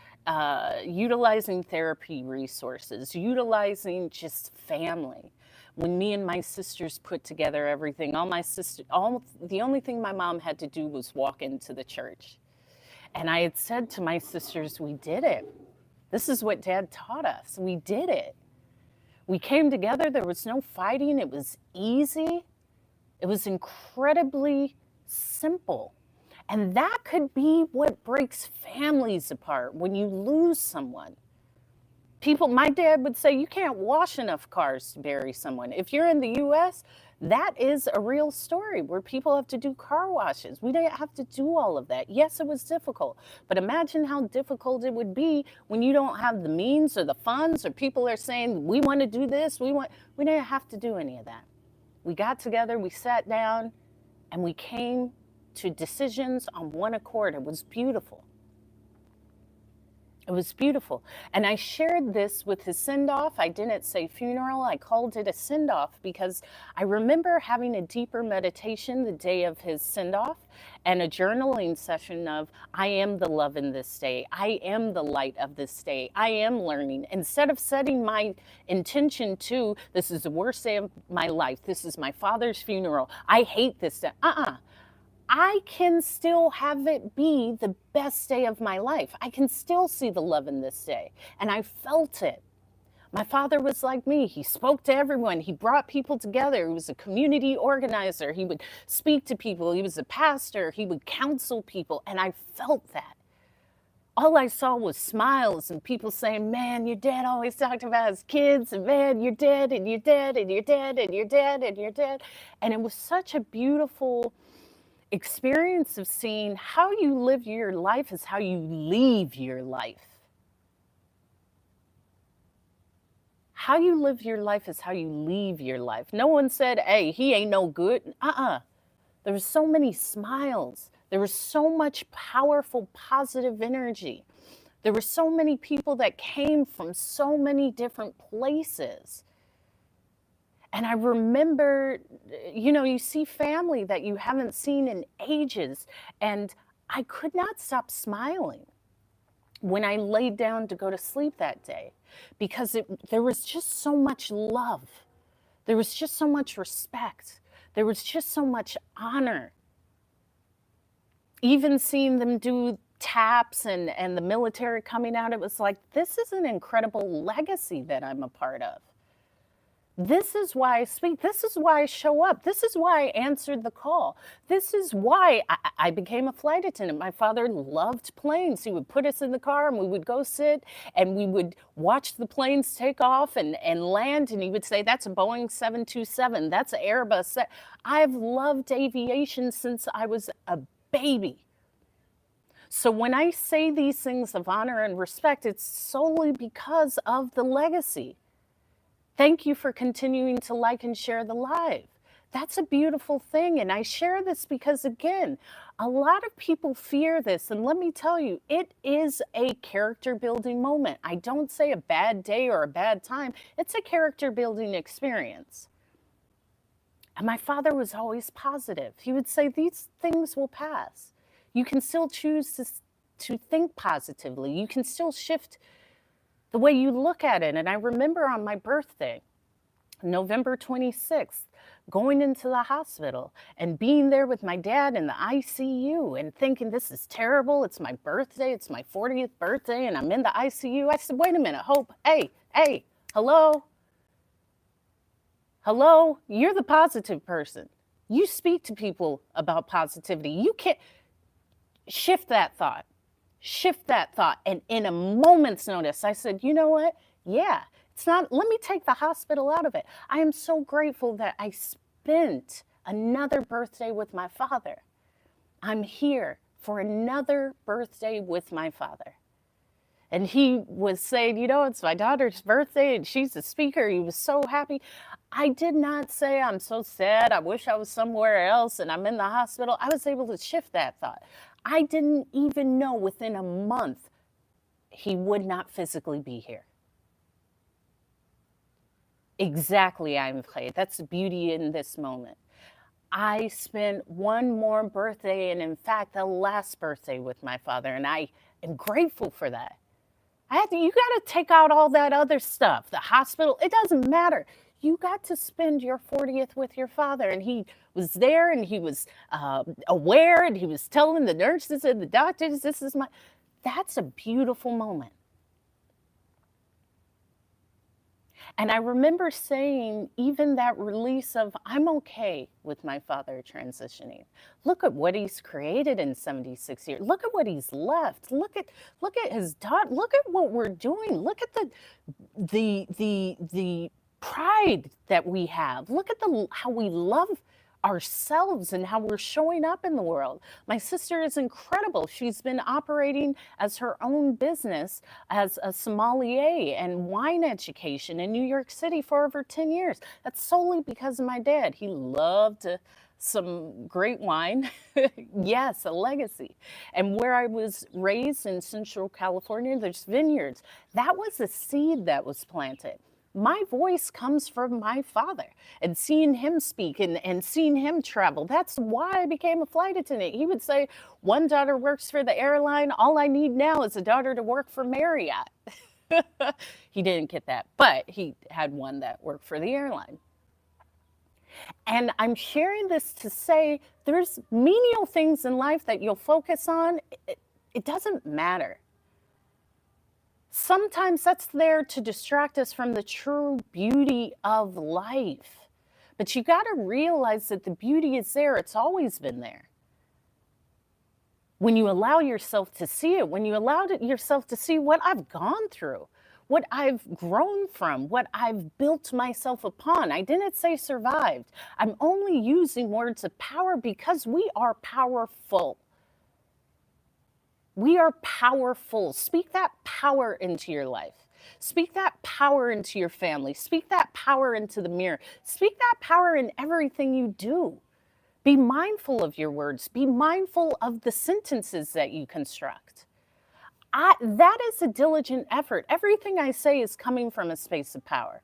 utilizing therapy resources, utilizing just family. When me and my sisters put together everything, the only thing my mom had to do was walk into the church. And I had said to my sisters, we did it. This is what Dad taught us. We did it. We came together. There was no fighting. It was easy. It was incredibly simple. And that could be what breaks families apart when you lose someone. My dad would say, you can't wash enough cars to bury someone. If you're in the US, that is a real story where people have to do car washes. We didn't have to do all of that. Yes, it was difficult, but imagine how difficult it would be when you don't have the means or the funds, or people are saying, we want to do this, we didn't have to do any of that. We got together, we sat down, and we came to decisions on one accord. It was beautiful. It was beautiful. And I shared this with his send-off. I didn't say funeral. I called it a send-off because I remember having a deeper meditation the day of his send-off and a journaling session of, I am the love in this day. I am the light of this day. I am learning. Instead of setting my intention to, this is the worst day of my life. This is my father's funeral. I hate this day. I can still have it be the best day of my life. I can still see the love in this day. And I felt it. My father was like me. He spoke to everyone. He brought people together. He was a community organizer. He would speak to people. He was a pastor. He would counsel people. And I felt that. All I saw was smiles and people saying, man, your dad always talked about his kids, and man, you're dead, and you're dead, and you're dead, and you're dead, and you're dead. And it was such a beautiful experience of seeing how you live your life is how you leave your life. How you live your life is how you leave your life. No one said, hey, he ain't no good. There were so many smiles. There was so much powerful, positive energy. There were so many people that came from so many different places. And I remember, you see family that you haven't seen in ages, and I could not stop smiling when I laid down to go to sleep that day, because there was just so much love. There was just so much respect. There was just so much honor. Even seeing them do taps and the military coming out, it was like, this is an incredible legacy that I'm a part of. This is why I speak. This is why I show up. This is why I answered the call. This is why I became a flight attendant. My father loved planes. He would put us in the car and we would go sit and we would watch the planes take off and land. And he would say, that's a Boeing 727. That's an Airbus. I've loved aviation since I was a baby. So when I say these things of honor and respect, it's solely because of the legacy. Thank you for continuing to like and share the live. That's a beautiful thing. And I share this because, again, a lot of people fear this. And let me tell you, it is a character building moment. I don't say a bad day or a bad time. It's a character building experience. And my father was always positive. He would say, these things will pass. You can still choose to think positively. You can still shift the way you look at it. And I remember on my birthday, November 26th, going into the hospital and being there with my dad in the ICU and thinking, this is terrible. It's my birthday. It's my 40th birthday and I'm in the ICU. I said, wait a minute, Hope. Hey, hello? Hello? You're the positive person. You speak to people about positivity. You can't shift that thought. Shift that thought. And in a moment's notice, I said, you know what? Yeah, it's not, let me take the hospital out of it. I am so grateful that I spent another birthday with my father. I'm here for another birthday with my father. And he was saying, it's my daughter's birthday and she's a speaker. He was so happy. I did not say, I'm so sad. I wish I was somewhere else and I'm in the hospital. I was able to shift that thought. I didn't even know within a month he would not physically be here. Exactly, I'm afraid. That's the beauty in this moment. I spent one more birthday, and in fact, the last birthday with my father, and I am grateful for that. You got to take out all that other stuff, the hospital, it doesn't matter. You got to spend your 40th with your father, and he was there, and he was aware, and he was telling the nurses and the doctors, that's a beautiful moment. And I remember saying, even that release of, I'm okay with my father transitioning. Look at what he's created in 76 years. Look at what he's left. Look at his daughter. Look at what we're doing. Look at the pride that we have. Look at how we love ourselves and how we're showing up in the world. My sister is incredible. She's been operating as her own business as a sommelier and wine education in New York City for over 10 years. That's solely because of my dad. He loved some great wine. Yes, a legacy. And where I was raised in Central California, there's vineyards. That was a seed that was planted. My voice comes from my father, and seeing him speak and seeing him travel. That's why I became a flight attendant. He would say, one daughter works for the airline. All I need now is a daughter to work for Marriott. He didn't get that, but he had one that worked for the airline. And I'm sharing this to say there's menial things in life that you'll focus on. It doesn't matter. Sometimes that's there to distract us from the true beauty of life. But you got to realize that the beauty is there. It's always been there. When you allow yourself to see it, when you allow yourself to see what I've gone through, what I've grown from, what I've built myself upon. I didn't say survived. I'm only using words of power because we are powerful. We are powerful. Speak that power into your life. Speak that power into your family. Speak that power into the mirror. Speak that power in everything you do. Be mindful of your words. Be mindful of the sentences that you construct. That is a diligent effort. Everything I say is coming from a space of power.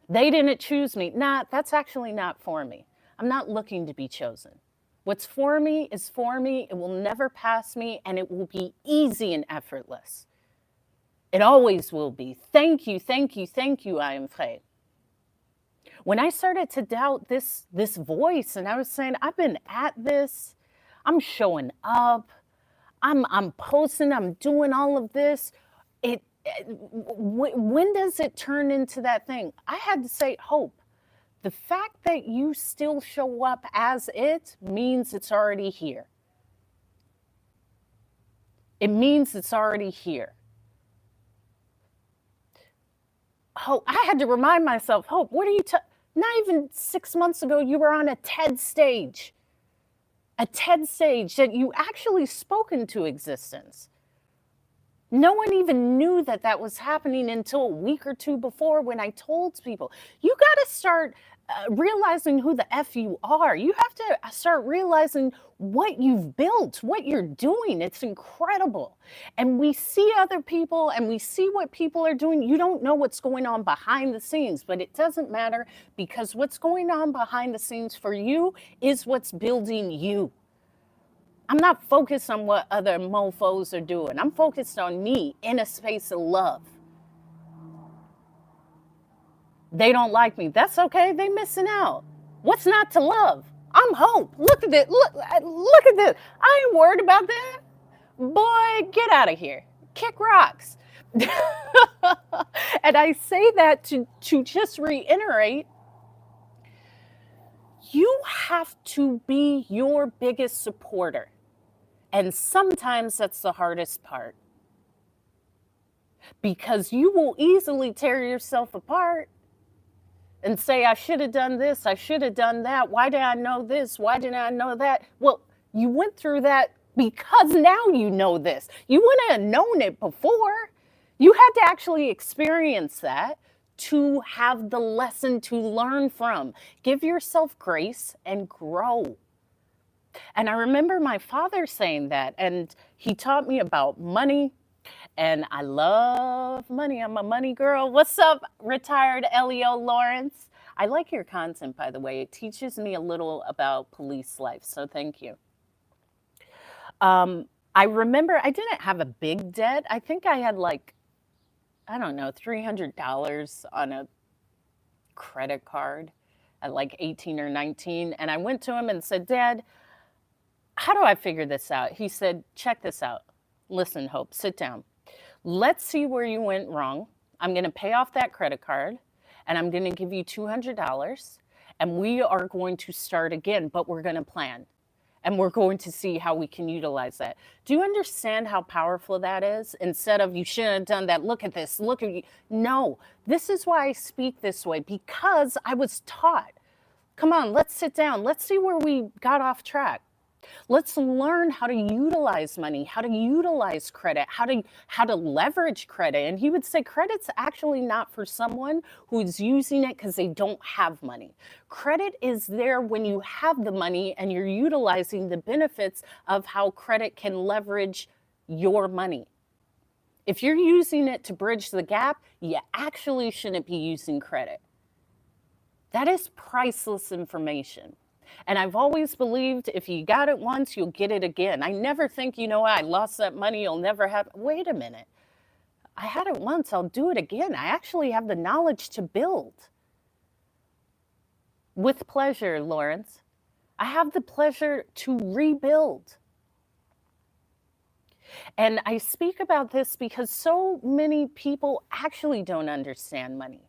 They didn't choose me. Nah, that's actually not for me. I'm not looking to be chosen. What's for me is for me. It will never pass me, and it will be easy and effortless. It always will be. Thank you, thank you, thank you, I am Frey. When I started to doubt this voice, and I was saying, I've been at this, I'm showing up, I'm posting, I'm doing all of this. When does it turn into that thing? I had to say, Hope. The fact that you still show up as it means it's already here. It means it's already here. Hope, I had to remind myself, Hope, what are you not even 6 months ago, you were on a TED stage. A TED stage that you actually spoke into existence. No one even knew that was happening until a week or two before when I told people, you got to start realizing who the F you are. You have to start realizing what you've built, what you're doing. It's incredible. And we see other people and we see what people are doing. You don't know what's going on behind the scenes, but it doesn't matter because what's going on behind the scenes for you is what's building you. I'm not focused on what other mofos are doing. I'm focused on me in a space of love. They don't like me. That's okay. They missing out. What's not to love? I'm Hope. Look at this. Look at this. I ain't worried about that. Boy, get out of here. Kick rocks. And I say that to just reiterate, you have to be your biggest supporter. And sometimes that's the hardest part. Because you will easily tear yourself apart. and say, I should have done this, I should have done that. Why did I know this? Why didn't I know that? Well, you went through that because now you know this. You wouldn't have known it before. You had to actually experience that to have the lesson to learn from. Give yourself grace and grow. And I remember my father saying that, and he taught me about money. And I love money. I'm a money girl. What's up, retired Leo Lawrence? I like your content, by the way. It teaches me a little about police life, so thank you. I remember I didn't have a big debt. I think I had like, I don't know, $300 on a credit card at like 18 or 19. And I went to him and said, Dad, how do I figure this out? He said, check this out. Listen, Hope, sit down. Let's see where you went wrong. I'm going to pay off that credit card and I'm going to give you $200 and we are going to start again, but we're going to plan and we're going to see how we can utilize that. Do you understand how powerful that is? Instead of you shouldn't have done that. Look at this. Look at you. No, this is why I speak this way, because I was taught. Come on, let's sit down. Let's see where we got off track. Let's learn how to utilize money, how to utilize credit, how to leverage credit. And he would say credit's actually not for someone who's using it because they don't have money. Credit is there when you have the money and you're utilizing the benefits of how credit can leverage your money. If you're using it to bridge the gap, you actually shouldn't be using credit. That is priceless information. And I've always believed if you got it once, you'll get it again. I never think, I lost that money, you'll never have. Wait a minute. I had it once, I'll do it again. I actually have the knowledge to build. With pleasure, Lawrence. I have the pleasure to rebuild. And I speak about this because so many people actually don't understand money.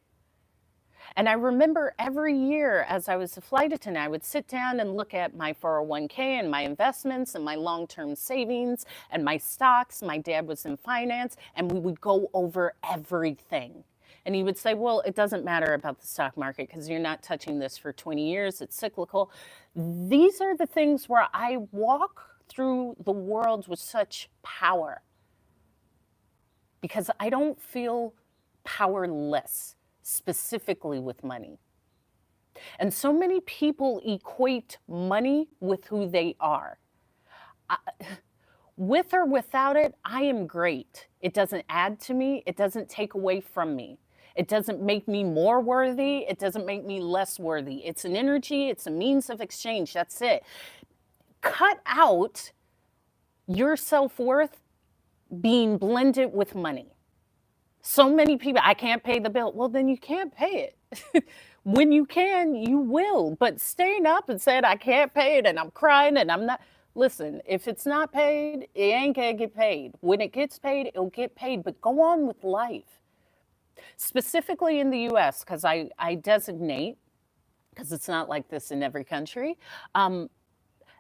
And I remember every year as I was a flight attendant, I would sit down and look at my 401k and my investments and my long-term savings and my stocks. My dad was in finance, and we would go over everything. And he would say, well, it doesn't matter about the stock market because you're not touching this for 20 years. It's cyclical. These are the things where I walk through the world with such power because I don't feel powerless, specifically with money. And so many people equate money with who they are. With or without it, I am great. It doesn't add to me. It doesn't take away from me. It doesn't make me more worthy. It doesn't make me less worthy. It's an energy. It's a means of exchange. That's it. Cut out your self-worth being blended with money. So many people, I can't pay the bill. Well, then you can't pay it. When you can, you will. But staying up and saying, I can't pay it and I'm crying and I'm not. Listen, if it's not paid, it ain't going to get paid. When it gets paid, it'll get paid. But go on with life. Specifically in the US, because I designate, because it's not like this in every country,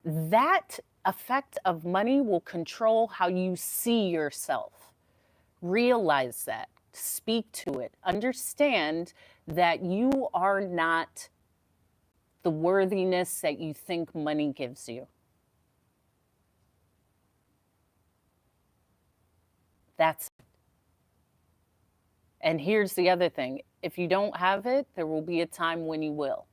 that effect of money will control how you see yourself. Realize that. Speak to it. Understand that you are not the worthiness that you think money gives you. That's it. And here's the other thing. If you don't have it, there will be a time when you will.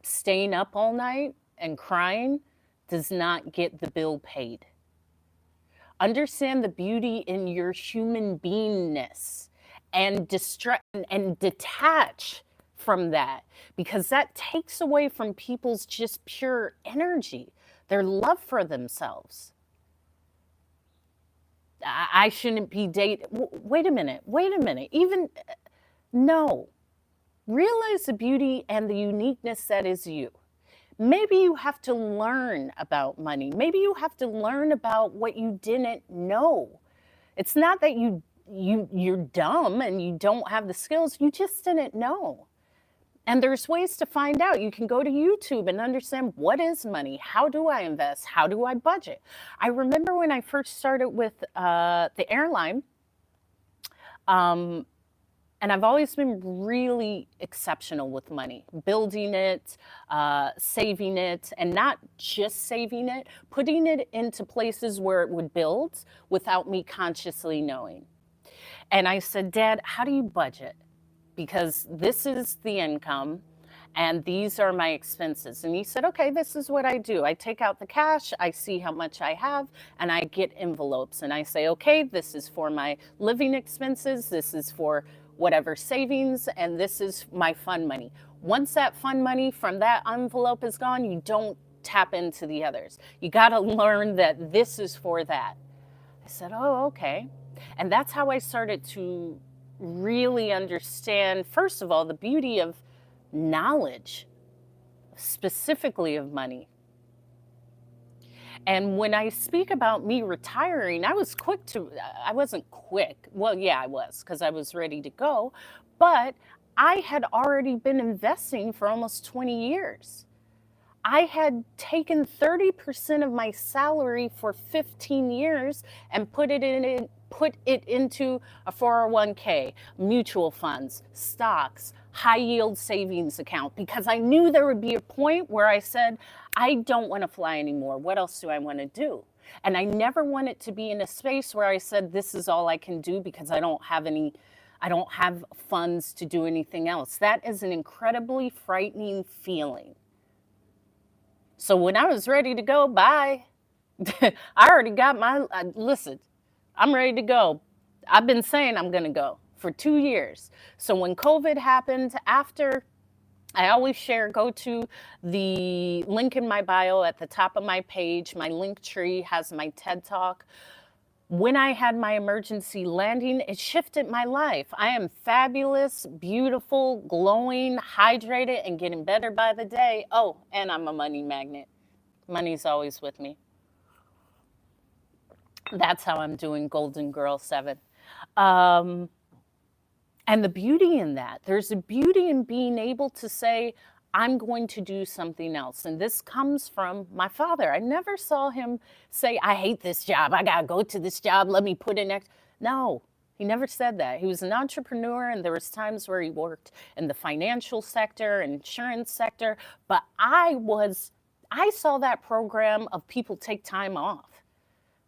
Staying up all night and crying does not get the bill paid. Understand the beauty in your human beingness and detach from that, because that takes away from people's just pure energy, their love for themselves. I shouldn't be dating. Wait a minute. Even, no. Realize the beauty and the uniqueness that is you. Maybe you have to learn about money. Maybe you have to learn about what you didn't know. It's not that you're dumb and you don't have the skills. You just didn't know. And there's ways to find out. You can go to YouTube and understand, what is money? How do I invest? How do I budget? I remember when I first started with the airline, and And I've always been really exceptional with money, building it, saving it, and not just saving it, putting it into places where it would build without me consciously knowing. And I said, Dad, how do you budget? Because this is the income and these are my expenses. And he said, okay, this is what I do. I take out the cash, I see how much I have, and I get envelopes. And I say, okay, this is for my living expenses, this is for whatever savings, and this is my fund money. Once that fund money from that envelope is gone, you don't tap into the others. You got to learn that this is for that. I said, oh, okay. And that's how I started to really understand, first of all, the beauty of knowledge, specifically of money. And when I speak about me retiring, I wasn't quick. Well, yeah, I was, because I was ready to go. But I had already been investing for almost 20 years. I had taken 30% of my salary for 15 years and put it into a 401k, mutual funds, stocks, high yield savings account, because I knew there would be a point where I said, I don't want to fly anymore. What else do I want to do? And I never wanted to be in a space where I said, this is all I can do because I don't have funds to do anything else. That is an incredibly frightening feeling. So when I was ready to go, bye. I already got listen, I'm ready to go. I've been saying I'm going to go for 2 years. So when COVID happened, after, I always share, go to the link in my bio at the top of my page. My link tree has my TED Talk. When I had my emergency landing, it shifted my life. I am fabulous, beautiful, glowing, hydrated, and getting better by the day. Oh, and I'm a money magnet. Money's always with me. That's how I'm doing Golden Girl 7. And the beauty in that, there's a beauty in being able to say, I'm going to do something else. And this comes from my father. I never saw him say, I hate this job. I got to go to this job. Let me put in X. No, he never said that. He was an entrepreneur, and there was times where he worked in the financial sector, insurance sector. But I saw that program of people take time off.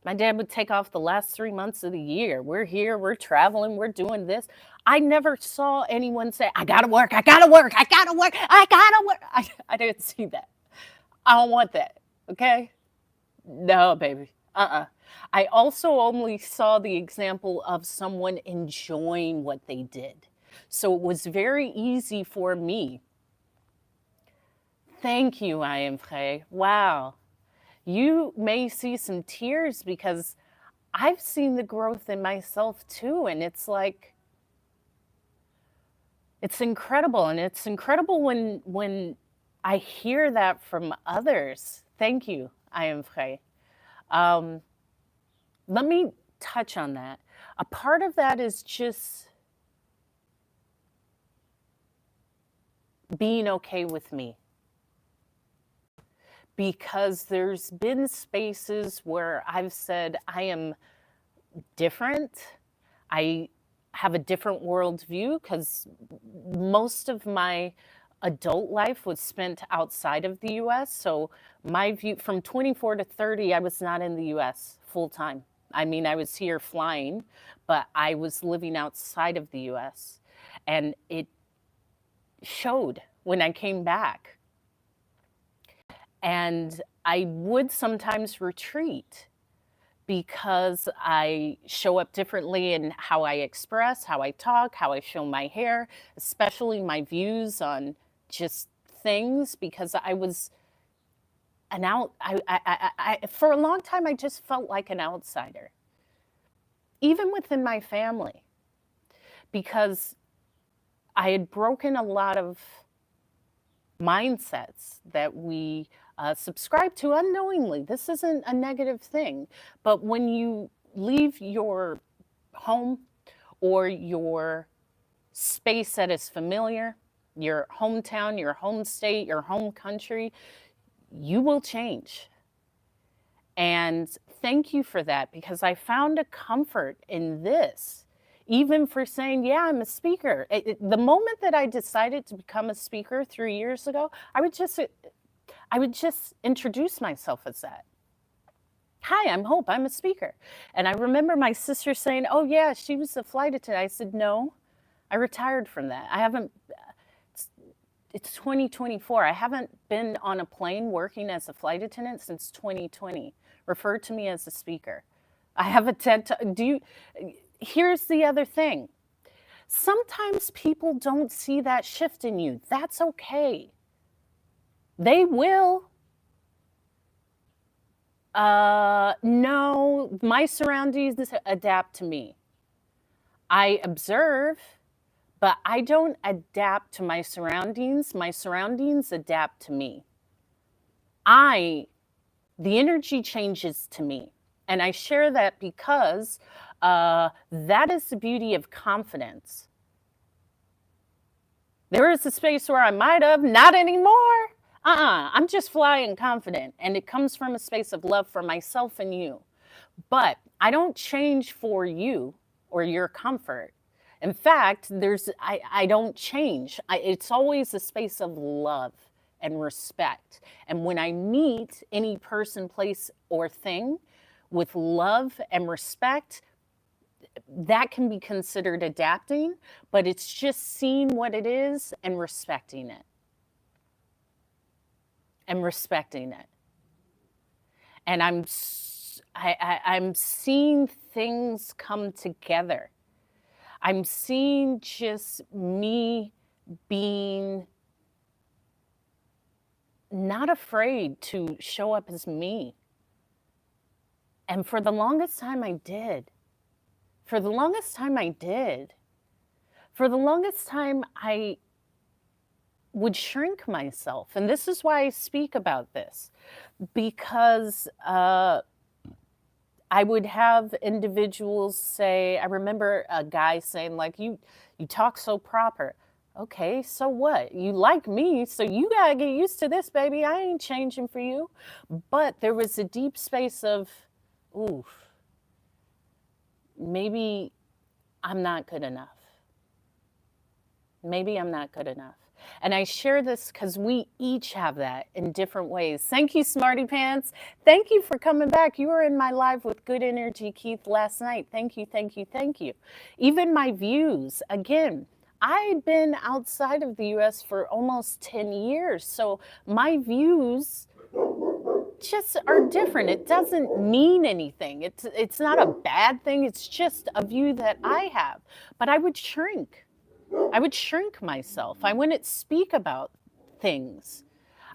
My dad would take off the last 3 months of the year. We're here, we're traveling, we're doing this. I never saw anyone say, I gotta work, I gotta work, I gotta work, I gotta work. I didn't see that. I don't want that, okay? No, baby, I also only saw the example of someone enjoying what they did. So it was very easy for me. Thank you, I am Frey. Wow. You may see some tears because I've seen the growth in myself too. And it's like, it's incredible. And it's incredible when I hear that from others. Thank you, I am Frey. Let me touch on that. A part of that is just being okay with me. Because there's been spaces where I've said, I am different. I have a different worldview because most of my adult life was spent outside of the US. So my view from 24 to 30, I was not in the US full time. I mean, I was here flying, but I was living outside of the US. And it showed when I came back. And I would sometimes retreat because I show up differently in how I express, how I talk, how I show my hair, especially my views on just things, because I was for a long time, I just felt like an outsider, even within my family, because I had broken a lot of mindsets that we subscribe to unknowingly. This isn't a negative thing, but when you leave your home or your space that is familiar, your hometown, your home state, your home country, you will change. And thank you for that, because I found a comfort in this. even for saying, yeah, I'm a speaker. The moment that I decided to become a speaker 3 years ago, I would just introduce myself as that. Hi, I'm Hope. I'm a speaker. And I remember my sister saying, oh, yeah, she was a flight attendant. I said, no, I retired from that. I haven't, it's 2024. I haven't been on a plane working as a flight attendant since 2020. Refer to me as a speaker. I have a TED Talk. Here's the other thing. Sometimes people don't see that shift in you. That's okay. They will. No, my surroundings adapt to me. I observe, but I don't adapt to my surroundings. My surroundings adapt to me. The energy changes to me. And I share that because that is the beauty of confidence. There is a space where I might have, not anymore. I'm just flying confident. And it comes from a space of love for myself and you. But I don't change for you or your comfort. In fact, I don't change. It's always a space of love and respect. And when I meet any person, place, or thing with love and respect, that can be considered adapting, but it's just seeing what it is and respecting it. And respecting it. And I'm seeing things come together. I'm seeing just me being not afraid to show up as me. And for the longest time I did. For the longest time I did. For the longest time I would shrink myself. And this is why I speak about this. Because I would have individuals say, I remember a guy saying, like, you talk so proper. Okay, so what? You like me, so you gotta get used to this, baby. I ain't changing for you. But there was a deep space of, oof, maybe I'm not good enough. Maybe I'm not good enough. And I share this because we each have that in different ways. Thank you, Smarty Pants. Thank you for coming back. You were in my live with Good Energy Keith last night. Thank you, thank you, thank you. Even my views, again, I'd been outside of the US for almost 10 years. So my views just are different. It doesn't mean anything. It's not a bad thing. It's just a view that I have. But I would shrink. I would shrink myself. I wouldn't speak about things.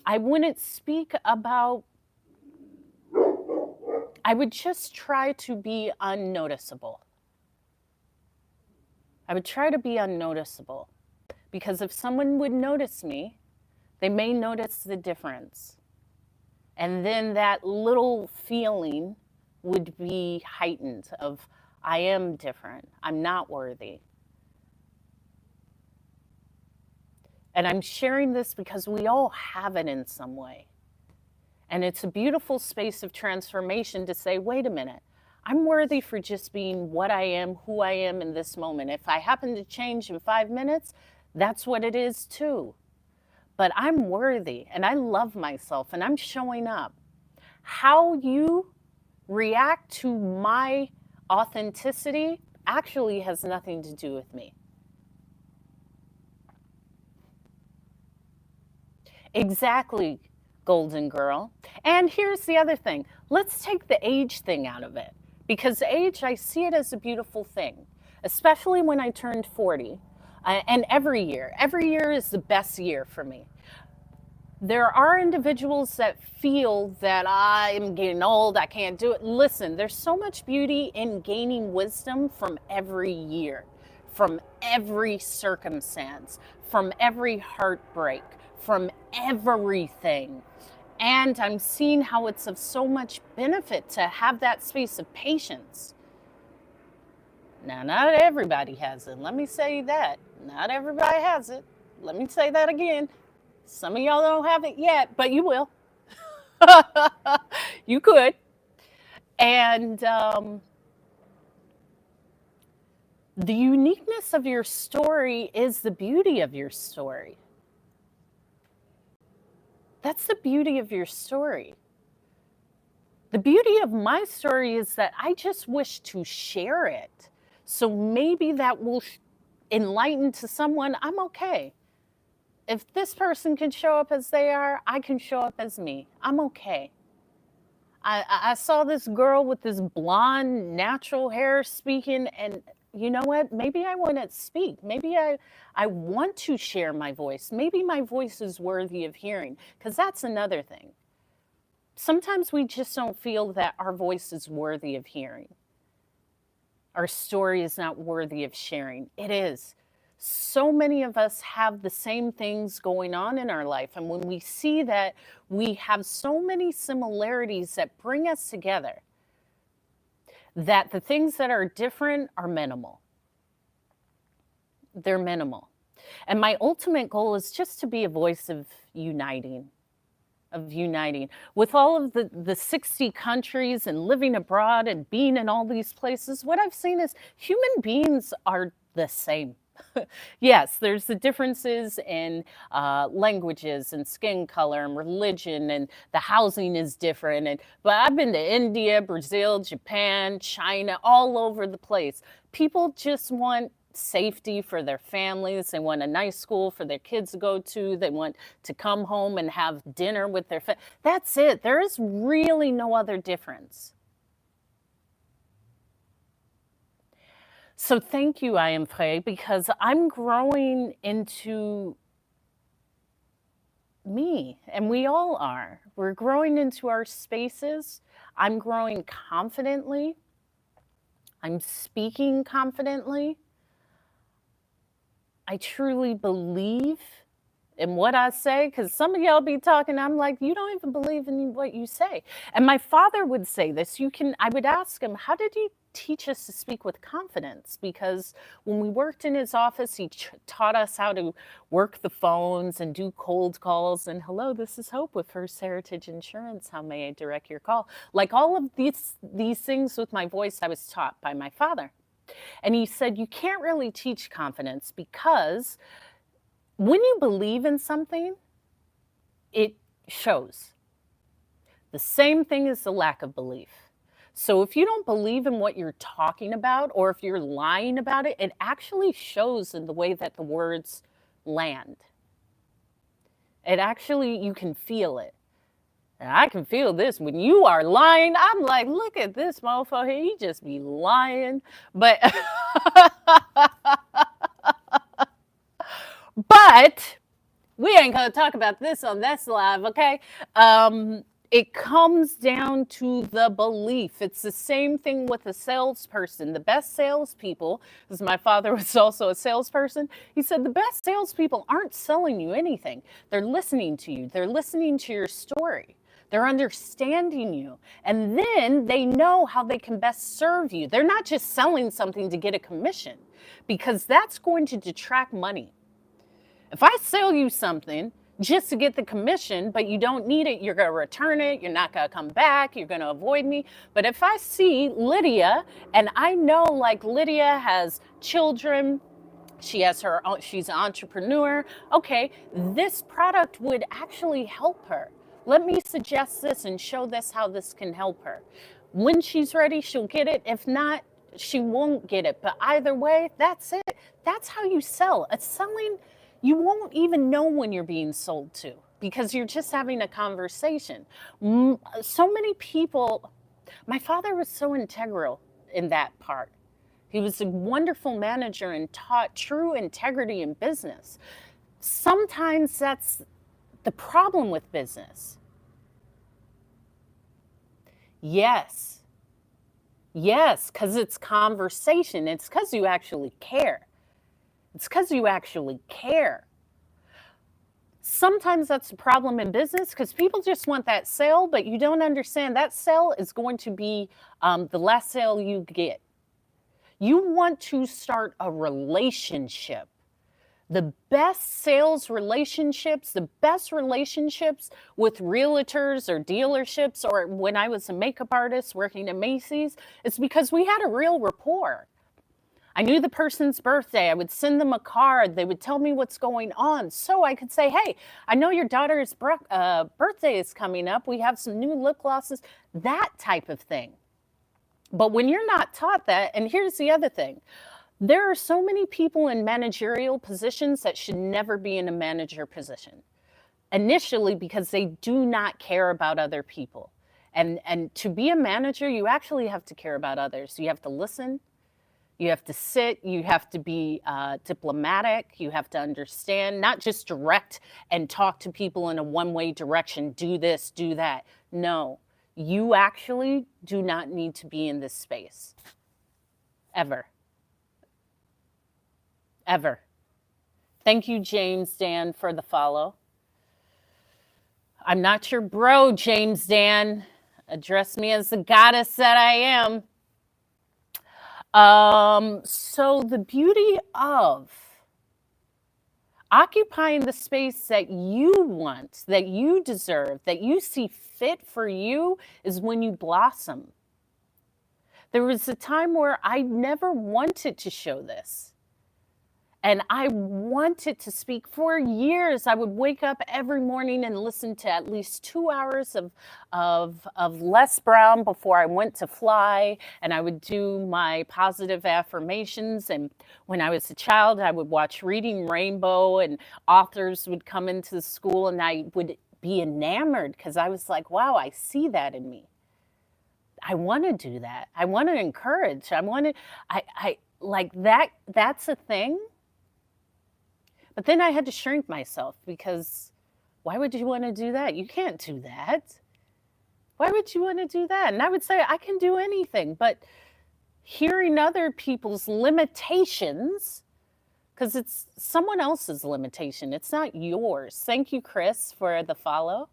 I wouldn't speak about, I would just try to be unnoticeable. I would try to be unnoticeable because if someone would notice me, they may notice the difference. And then that little feeling would be heightened of, I am different. I'm not worthy. And I'm sharing this because we all have it in some way. And it's a beautiful space of transformation to say, wait a minute, I'm worthy for just being what I am, who I am in this moment. If I happen to change in 5 minutes, that's what it is too. But I'm worthy and I love myself and I'm showing up. How you react to my authenticity actually has nothing to do with me. Exactly, Golden Girl. And here's the other thing. Let's take the age thing out of it. Because age, I see it as a beautiful thing, especially when I turned 40. And every year is the best year for me. There are individuals that feel that I'm getting old, I can't do it. Listen, there's so much beauty in gaining wisdom from every year, from every circumstance, from every heartbreak, from everything. And I'm seeing how it's of so much benefit to have that space of patience. Now, not everybody has it. Let me say that. Not everybody has it. Let me say that again. Some of y'all don't have it yet, but you will. You could. And The uniqueness of your story is the beauty of your story. That's the beauty of your story. The beauty of my story is that I just wish to share it. So maybe that will enlighten to someone. I'm okay. If this person can show up as they are, I can show up as me. I'm okay. I saw this girl with this blonde, natural hair speaking, and you know what? Maybe I want to speak. Maybe I want to share my voice. Maybe my voice is worthy of hearing, because that's another thing. Sometimes we just don't feel that our voice is worthy of hearing. Our story is not worthy of sharing. It is. So many of us have the same things going on in our life. And when we see that we have so many similarities that bring us together, that the things that are different are minimal. They're minimal. And my ultimate goal is just to be a voice of uniting. With all of the 60 countries and living abroad and being in all these places. What I've seen is human beings are the same. Yes, there's the differences in languages and skin color and religion, and the housing is different. But I've been to India, Brazil, Japan, China, all over the place. People just want safety for their families. They want a nice school for their kids to go to. They want to come home and have dinner with their family. That's it. There is really no other difference. So thank you, I am Frey, because I'm growing into me, and we all are. We're growing into our spaces. I'm growing confidently. I'm speaking confidently. I truly believe in what I say, because some of y'all be talking, I'm like, you don't even believe in what you say. And my father would say this. I would ask him, how did you teach us to speak with confidence? Because when we worked in his office, he taught us how to work the phones and do cold calls. And hello, this is Hope with First Heritage Insurance. How may I direct your call? Like all of these things with my voice, I was taught by my father. And he said, you can't really teach confidence, because when you believe in something, it shows. The same thing as the lack of belief. So if you don't believe in what you're talking about, or if you're lying about it, it actually shows in the way that the words land. It actually, you can feel it. And I can feel this when you are lying. I'm like, look at this motherfucker. He just be lying. But but we ain't gonna talk about this on That's Live, okay? It comes down to the belief. It's the same thing with a salesperson. The best salespeople, because my father was also a salesperson, he said the best salespeople aren't selling you anything. They're listening to you. They're listening to your story. They're understanding you. And then they know how they can best serve you. They're not just selling something to get a commission, because that's going to detract money. If I sell you something just to get the commission, but you don't need it, you're going to return it, you're not going to come back, you're going to avoid me. But if I see Lydia, and I know like Lydia has children, she's an entrepreneur, okay, this product would actually help her. Let me suggest this and show this how this can help her. When she's ready, she'll get it. If not, she won't get it. But either way, that's it. That's how you sell. It's selling. You won't even know when you're being sold to, because you're just having a conversation. So many people, my father was so integral in that part. He was a wonderful manager and taught true integrity in business. Sometimes that's the problem with business. Yes, because it's conversation. It's because you actually care. It's because you actually care. Sometimes that's the problem in business, because people just want that sale, but you don't understand that sale is going to be the last sale you get. You want to start a relationship. The best sales relationships, the best relationships with realtors or dealerships, or when I was a makeup artist working at Macy's, it's because we had a real rapport. I knew the person's birthday. I would send them a card. They would tell me what's going on. So I could say, hey, I know your daughter's birthday is coming up. We have some new lip glosses, that type of thing. But when you're not taught that, and here's the other thing, there are so many people in managerial positions that should never be in a manager position. Initially, because they do not care about other people. And to be a manager, you actually have to care about others. You have to listen. You have to sit, you have to be diplomatic, you have to understand, not just direct and talk to people in a one-way direction, do this, do that. No, you actually do not need to be in this space. Ever. Ever. Thank you, James Dan, for the follow. I'm not your bro, James Dan. Address me as the goddess that I am. So the beauty of occupying the space that you want, that you deserve, that you see fit for you is when you blossom. There was a time where I never wanted to show this. And I wanted to speak for years. I would wake up every morning and listen to at least 2 hours of Les Brown before I went to fly. And I would do my positive affirmations. And when I was a child, I would watch Reading Rainbow, and authors would come into the school, and I would be enamored because I was like, wow, I see that in me. I want to do that. I want to encourage. I like that. That's a thing. But then I had to shrink myself, because why would you want to do that? You can't do that. Why would you want to do that? And I would say, I can do anything. But hearing other people's limitations, because it's someone else's limitation, it's not yours. Thank you, Chris, for the follow.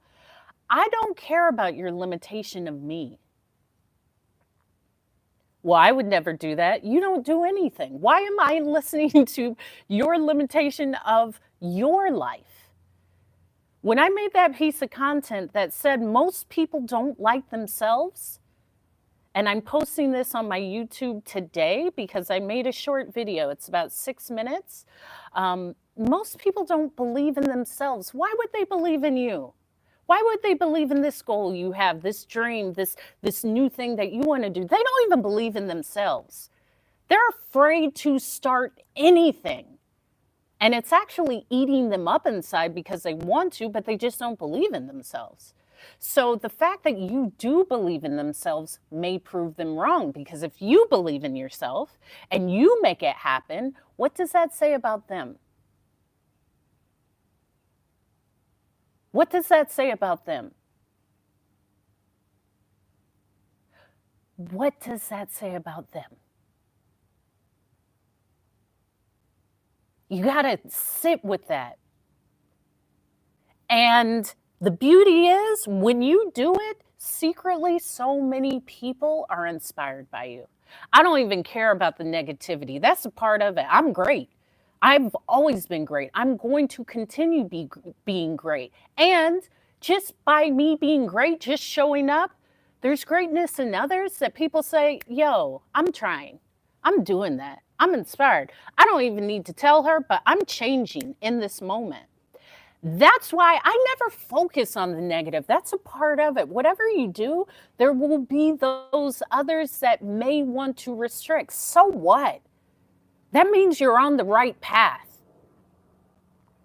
I don't care about your limitation of me. Well, I would never do that. You don't do anything. Why am I listening to your limitation of your life? When I made that piece of content that said most people don't like themselves, and I'm posting this on my YouTube today because I made a short video. It's about 6 minutes. Most people don't believe in themselves. Why would they believe in you? Why would they believe in this goal you have, this dream, this new thing that you want to do? They don't even believe in themselves. They're afraid to start anything. And it's actually eating them up inside because they want to, but they just don't believe in themselves. So the fact that you do believe in themselves may prove them wrong, because if you believe in yourself and you make it happen, what does that say about them? What does that say about them? What does that say about them? You got to sit with that. And the beauty is, when you do it, secretly, so many people are inspired by you. I don't even care about the negativity. That's a part of it. I'm great. I've always been great. I'm going to continue being great. And just by me being great, just showing up, there's greatness in others that people say, yo, I'm trying. I'm doing that. I'm inspired. I don't even need to tell her, but I'm changing in this moment. That's why I never focus on the negative. That's a part of it. Whatever you do, there will be those others that may want to restrict. So what? That means you're on the right path.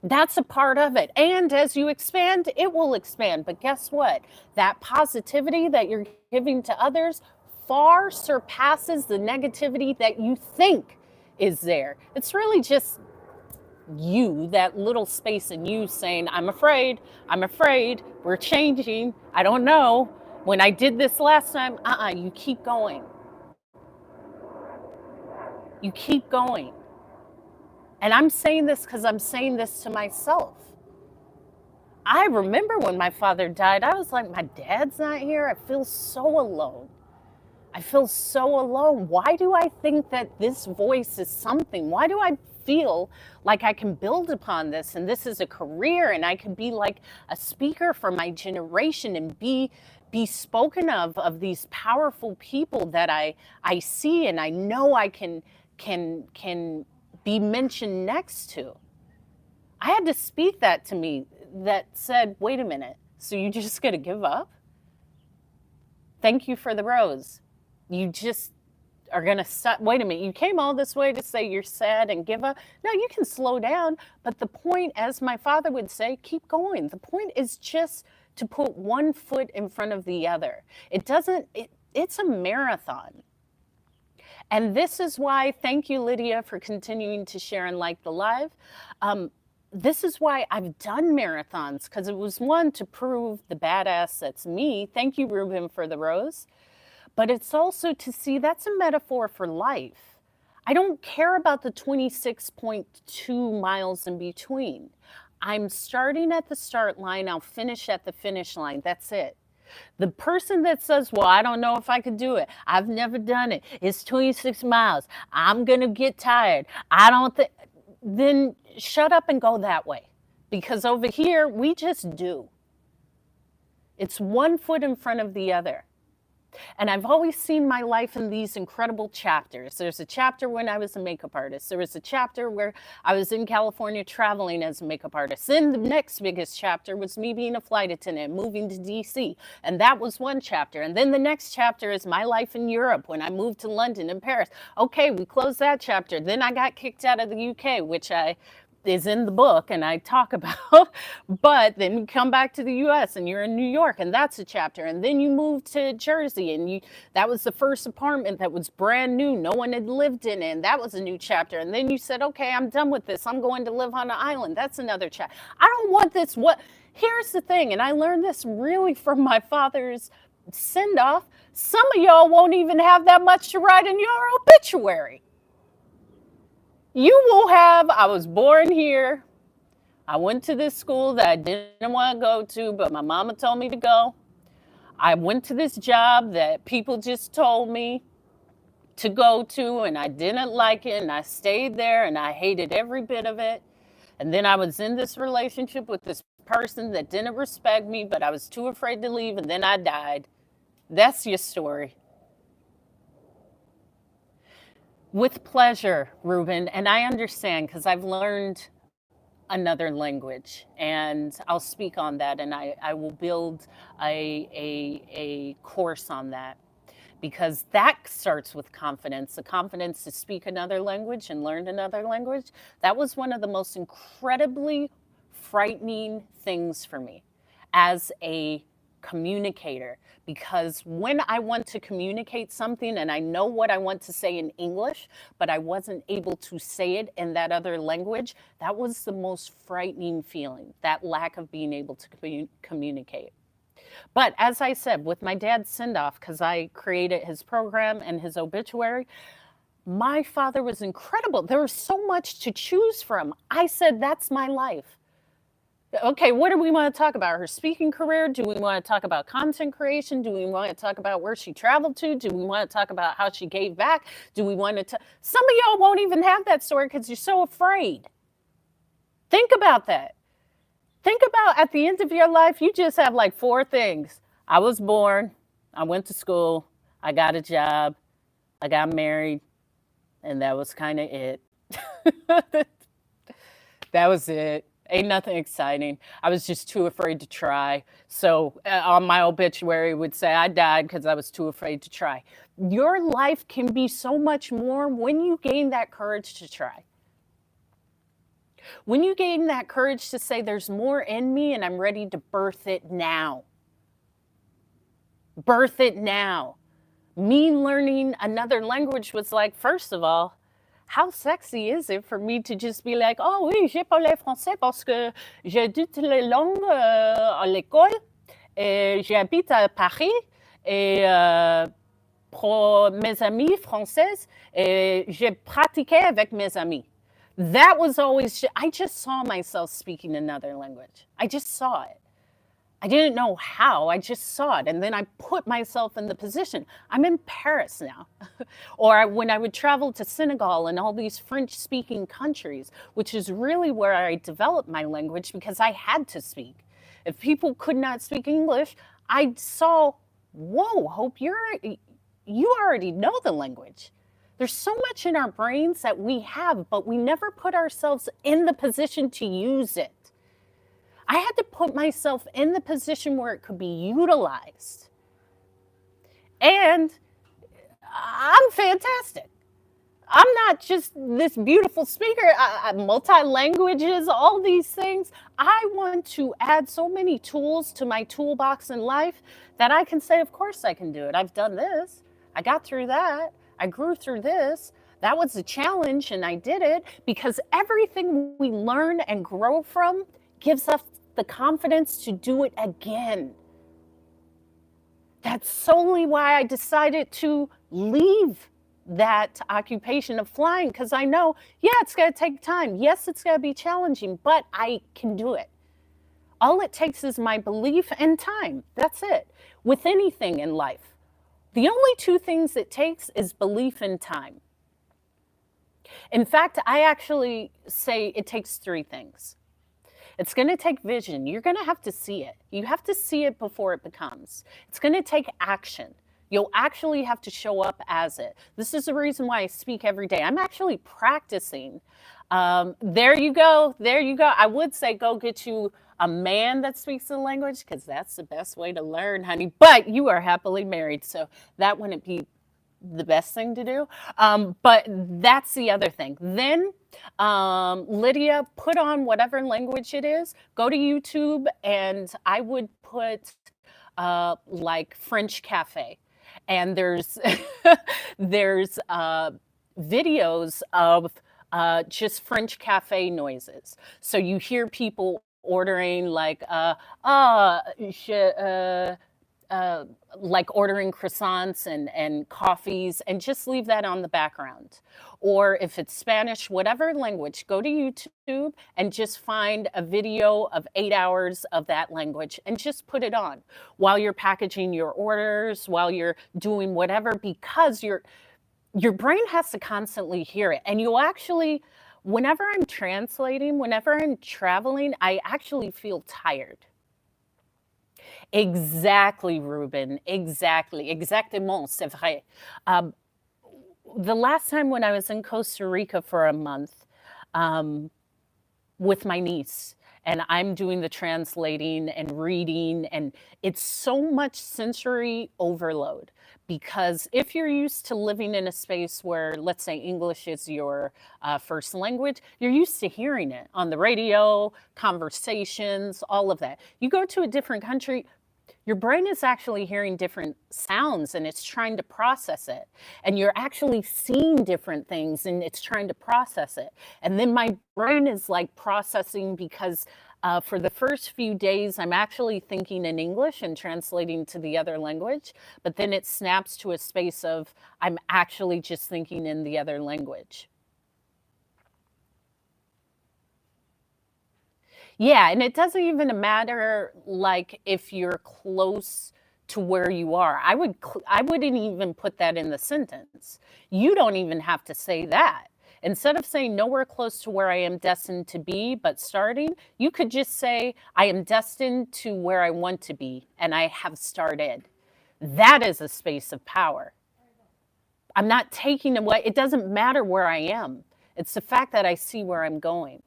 That's a part of it. And as you expand, it will expand. But guess what? That positivity that you're giving to others far surpasses the negativity that you think is there. It's really just you, that little space in you saying, I'm afraid, we're changing, I don't know. When I did this last time, you keep going. You keep going. And I'm saying this because I'm saying this to myself. I remember when my father died, I was like, my dad's not here. I feel so alone. I feel so alone. Why do I think that this voice is something? Why do I feel like I can build upon this, and this is a career, and I can be like a speaker for my generation and be spoken of these powerful people that I see, and I know I can can be mentioned next to. I had to speak that to me that said, wait a minute, so you just gonna give up? Thank you for the rose. You just are gonna wait a minute, you came all this way to say you're sad and give up? No, you can slow down, but the point, as my father would say, keep going. The point is just to put one foot in front of the other. It's a marathon. And this is why, thank you, Lydia, for continuing to share and like the live. This is why I've done marathons, because it was one, to prove the badass that's me. Thank you, Ruben, for the rose. But it's also to see that's a metaphor for life. I don't care about the 26.2 miles in between. I'm starting at the start line, I'll finish at the finish line. That's it. The person that says, well, I don't know if I could do it, I've never done it, it's 26 miles, I'm gonna get tired, I don't think, then shut up and go that way. Because over here, we just do. It's one foot in front of the other. And I've always seen my life in these incredible chapters. There's a chapter when I was a makeup artist. There was a chapter where I was in California traveling as a makeup artist. Then the next biggest chapter was me being a flight attendant, moving to DC. And that was one chapter. And then the next chapter is my life in Europe when I moved to London and Paris. Okay, we closed that chapter. Then I got kicked out of the UK, which is in the book and I talk about, but then you come back to the US and you're in New York and that's a chapter. And then you move to Jersey and that was the first apartment that was brand new. No one had lived in it and that was a new chapter. And then you said, okay, I'm done with this. I'm going to live on an island. That's another chapter. I don't want this. Here's the thing. And I learned this really from my father's send off. Some of y'all won't even have that much to write in your obituary. You will have, I was born here. I went to this school that I didn't want to go to, but my mama told me to go. I went to this job that people just told me to go to, and I didn't like it, and I stayed there, and I hated every bit of it. And then I was in this relationship with this person that didn't respect me, but I was too afraid to leave, and then I died. That's your story. With pleasure, Ruben, and I understand because I've learned another language, and I'll speak on that, and I will build a course on that, because that starts with confidence, the confidence to speak another language and learn another language. That was one of the most incredibly frightening things for me as a communicator, because when I want to communicate something and I know what I want to say in English, but I wasn't able to say it in that other language, that was the most frightening feeling, that lack of being able to communicate. But as I said, with my dad's send-off, because I created his program and his obituary, my father was incredible. There was so much to choose from. I said, that's my life. Okay, what do we want to talk about? Her speaking career? Do we want to talk about content creation? Do we want to talk about where she traveled to? Do we want to talk about how she gave back? Do we want to some of y'all won't even have that story because you're so afraid. Think about that. Think about at the end of your life, you just have like 4 things. I was born, I went to school, I got a job, I got married, and that was kind of it. That was it. Ain't nothing exciting. I was just too afraid to try. So on my obituary it would say I died because I was too afraid to try. Your life can be so much more when you gain that courage to try. When you gain that courage to say there's more in me and I'm ready to birth it now. Birth it now. Me learning another language was like, first of all, how sexy is it for me to just be like, oh oui, j'ai parlé français parce que j'ai toutes les langues à l'école et j'habite à Paris et pour mes amis françaises et j'ai pratiqué avec mes amis. That was always, I just saw myself speaking another language. I just saw it. I didn't know how, I just saw it. And then I put myself in the position. I'm in Paris now. Or when I would travel to Senegal and all these French-speaking countries, which is really where I developed my language because I had to speak. If people could not speak English, I saw, whoa, Hope, you already know the language. There's so much in our brains that we have, but we never put ourselves in the position to use it. I had to put myself in the position where it could be utilized. And I'm fantastic. I'm not just this beautiful speaker, multi languages, all these things. I want to add so many tools to my toolbox in life that I can say, of course I can do it. I've done this. I got through that. I grew through this. That was a challenge and I did it, because everything we learn and grow from gives us the confidence to do it again. That's solely why I decided to leave that occupation of flying, because I know, yeah, it's going to take time. Yes, it's going to be challenging, but I can do it. All it takes is my belief and time. That's it. With anything in life, the only two things it takes is belief and time. In fact, I actually say it takes three things. It's going to take vision. You're going to have to see it. You have to see it before it becomes. It's going to take action. You'll actually have to show up as it. This is the reason why I speak every day. I'm actually practicing. There you go. There you go. I would say go get you a man that speaks the language, because that's the best way to learn, honey. But you are happily married, so that wouldn't be the best thing to do. But that's the other thing. Then, Lydia, put on whatever language it is, go to YouTube, and I would put like French cafe. And there's there's videos of just French cafe noises. So you hear people ordering like like ordering croissants and coffees, and just leave that on the background. Or if it's Spanish, whatever language, go to YouTube and just find a video of 8 hours of that language and just put it on while you're packaging your orders, while you're doing whatever, because your brain has to constantly hear it. And you'll actually, whenever I'm translating, whenever I'm traveling, I actually feel tired. Exactly, Ruben. Exactly. Exactement, c'est vrai. The last time when I was in Costa Rica for a month, with my niece, and I'm doing the translating and reading, and it's so much sensory overload. Because if you're used to living in a space where, let's say, English is your first language, you're used to hearing it on the radio, conversations, all of that. You go to a different country, your brain is actually hearing different sounds and it's trying to process it. And you're actually seeing different things and it's trying to process it. And then my brain is like processing, because for the first few days, I'm actually thinking in English and translating to the other language. But then it snaps to a space of I'm actually just thinking in the other language. Yeah, and it doesn't even matter like if you're close to where you are. I wouldn't even put that in the sentence. You don't even have to say that. Instead of saying nowhere close to where I am destined to be, but starting, you could just say I am destined to where I want to be and I have started. That is a space of power. I'm not taking away, it doesn't matter where I am. It's the fact that I see where I'm going.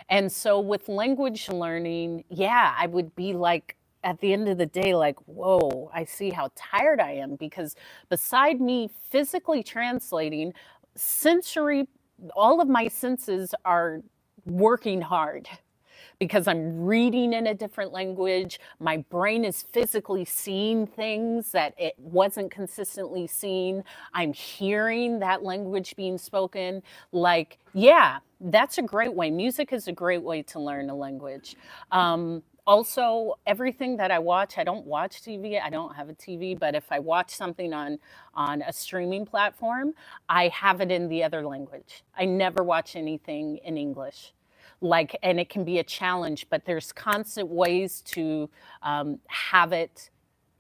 And so with language learning, yeah, I would be like, at the end of the day, like, whoa, I see how tired I am, because beside me physically translating, sensory, all of my senses are working hard because I'm reading in a different language. My brain is physically seeing things that it wasn't consistently seeing. I'm hearing that language being spoken. Like, yeah, that's a great way. Music is a great way to learn a language. Also, everything that I watch, I don't watch TV. I don't have a TV, but if I watch something on a streaming platform, I have it in the other language. I never watch anything in English. Like, and it can be a challenge, but there's constant ways to have it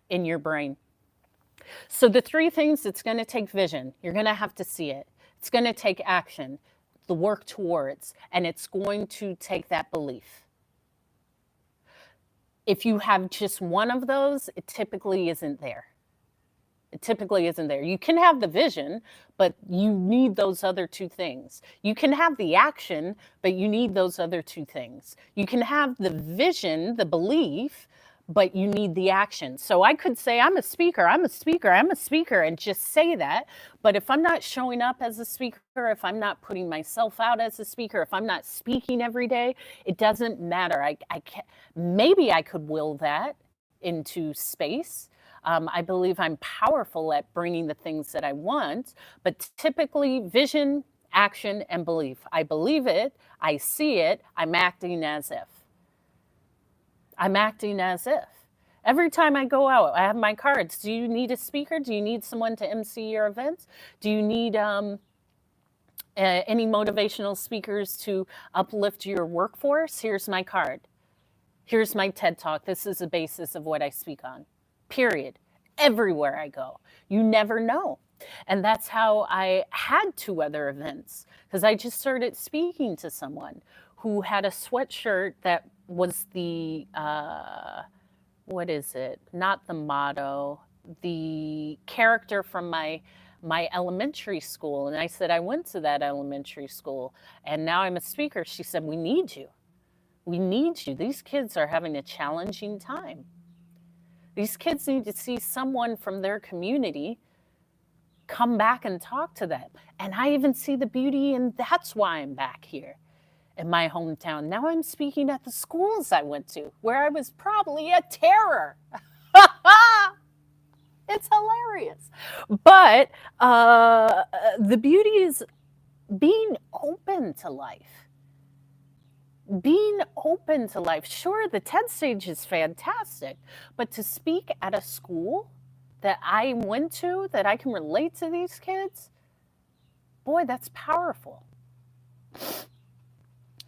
in your brain. So the three things: it's going to take vision. You're going to have to see it. It's going to take action, the work towards, and it's going to take that belief. If you have just one of those, it typically isn't there. It typically isn't there. You can have the vision, but you need those other two things. You can have the action, but you need those other two things. You can have the vision, the belief, but you need the action. So I could say, I'm a speaker, I'm a speaker, I'm a speaker, and just say that. But if I'm not showing up as a speaker, if I'm not putting myself out as a speaker, if I'm not speaking every day, it doesn't matter. I can't, maybe I could will that into space. I believe I'm powerful at bringing the things that I want, but typically vision, action, and belief. I believe it, I see it, I'm acting as if. I'm acting as if. Every time I go out, I have my cards. Do you need a speaker? Do you need someone to MC your events? Do you need any motivational speakers to uplift your workforce? Here's my card. Here's my TED Talk. This is the basis of what I speak on. Period. Everywhere I go. You never know. And that's how I had 2 other events, because I just started speaking to someone who had a sweatshirt that was the, what is it? Not the motto, the character from my elementary school. And I said, I went to that elementary school and now I'm a speaker. She said, we need you. We need you. These kids are having a challenging time. These kids need to see someone from their community come back and talk to them. And I even see the beauty, and that's why I'm back here in my hometown. Now I'm speaking at the schools I went to, where I was probably a terror. It's hilarious. But the beauty is being open to life. Being open to life. Sure, the TED stage is fantastic, but to speak at a school that I went to, that I can relate to these kids, boy, that's powerful.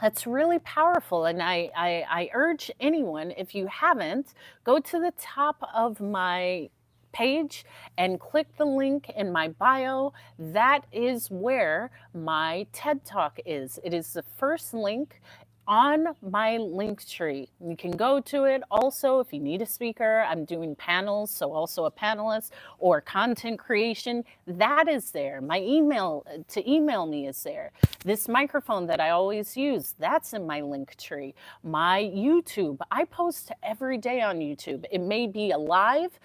That's really powerful. And I urge anyone, if you haven't, go to the top of my page and click the link in my bio. That is where my TED Talk is. It is the first link on my link tree. You can go to it. Also, if you need a speaker, I'm doing panels, so also a panelist, or content creation, that is there. My email to email me is there. This microphone that I always use, that's in my link tree. My YouTube, I post every day on YouTube. It may be a live,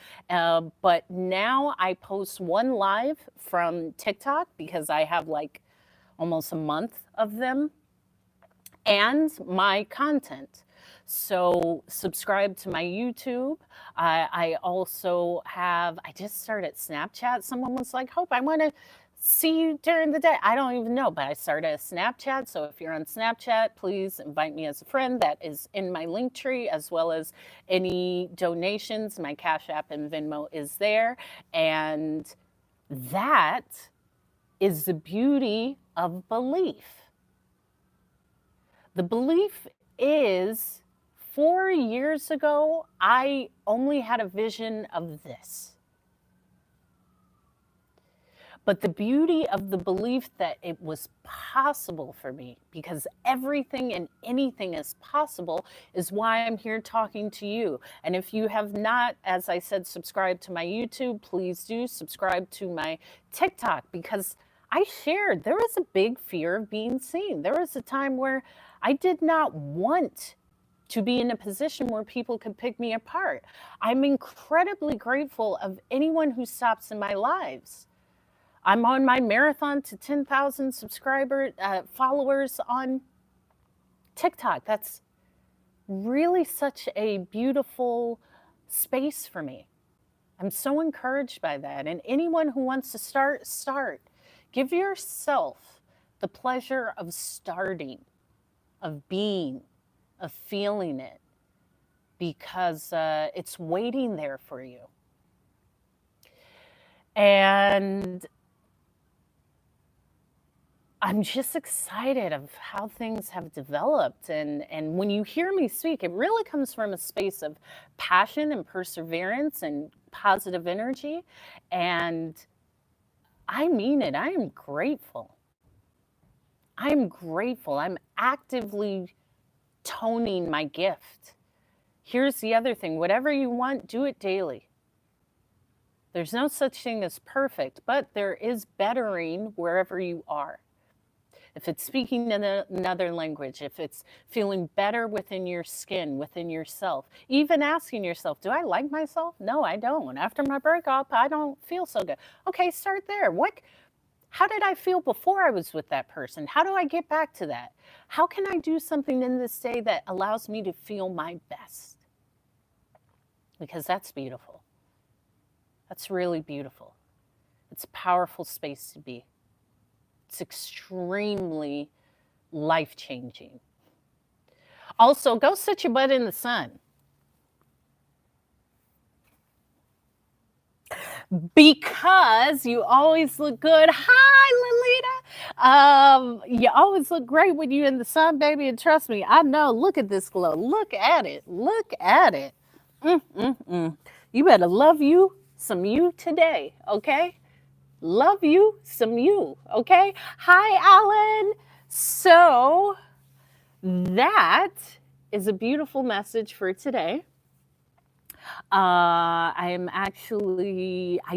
but now I post one live from TikTok because I have like almost a month of them, and my content. So subscribe to my YouTube. I also have, I just started Snapchat. Someone was like, Hope, I want to see you during the day. I don't even know, but I started a Snapchat. So if you're on Snapchat, please invite me as a friend. That is in my link tree, as well as any donations. My Cash App and Venmo is there. And that is the beauty of belief. The belief is 4 years ago, I only had a vision of this. But the beauty of the belief that it was possible for me, because everything and anything is possible, is why I'm here talking to you. And if you have not, as I said, subscribed to my YouTube, please do subscribe to my TikTok, because I shared there was a big fear of being seen. There was a time where I did not want to be in a position where people could pick me apart. I'm incredibly grateful of anyone who stops in my lives. I'm on my marathon to 10,000 followers on TikTok. That's really such a beautiful space for me. I'm so encouraged by that. And anyone who wants to start. Give yourself the pleasure of starting, of being, of feeling it, because it's waiting there for you. And I'm just excited of how things have developed. And when you hear me speak, it really comes from a space of passion and perseverance and positive energy. And I mean it. I am grateful. I'm grateful. I'm actively toning my gift. Here's the other thing. Whatever you want, do it daily. There's no such thing as perfect, but there is bettering wherever you are. If it's speaking in another language, if it's feeling better within your skin, within yourself, even asking yourself, do I like myself? No, I don't. After my breakup, I don't feel so good. Okay, start there. How did I feel before I was with that person? How do I get back to that? How can I do something in this day that allows me to feel my best? Because that's beautiful. That's really beautiful. It's a powerful space to be. It's extremely life-changing. Also, go sit your butt in the sun. Because you always look good. Hi, Lolita. You always look great when you're in the sun, baby. And trust me, I know. Look at this glow. Look at it. Look at it. You better love you some you today, okay? Love you some you, okay? Hi, Alan. So that is a beautiful message for today. I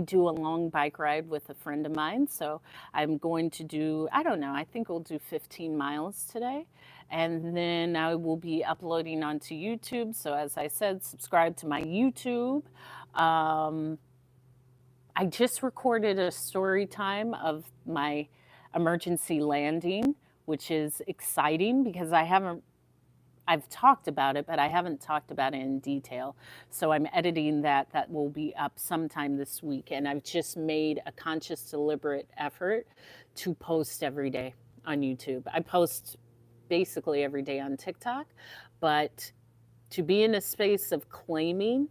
do a long bike ride with a friend of mine. So I'm going to do, I don't know, I think we'll do 15 miles today. And then I will be uploading onto YouTube. So as I said, subscribe to my YouTube. I just recorded a story time of my emergency landing, which is exciting because I've talked about it, but I haven't talked about it in detail. So I'm editing that. That will be up sometime this week. And I've just made a conscious, deliberate effort to post every day on YouTube. I post basically every day on TikTok, but to be in a space of claiming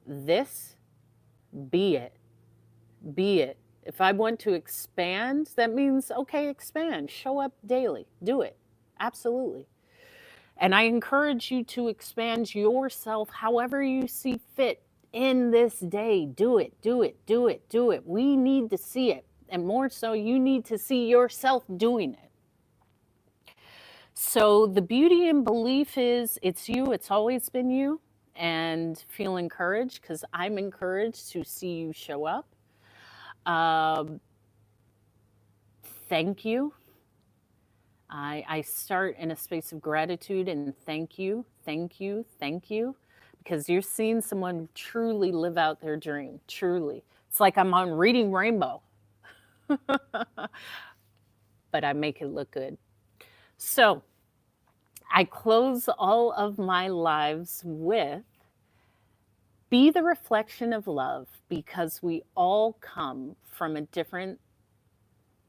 this, be it. Be it. If I want to expand, that means, okay, expand. Show up daily. Do it. Absolutely. And I encourage you to expand yourself however you see fit in this day. Do it, do it, do it, do it. We need to see it. And more so, you need to see yourself doing it. So the beauty and belief is it's you, it's always been you. And feel encouraged because I'm encouraged to see you show up. Thank you. I start in a space of gratitude and thank you, thank you, thank you, because you're seeing someone truly live out their dream, truly. It's like I'm on Reading Rainbow, but I make it look good. So I close all of my lives with, be the reflection of love, because we all come from a different,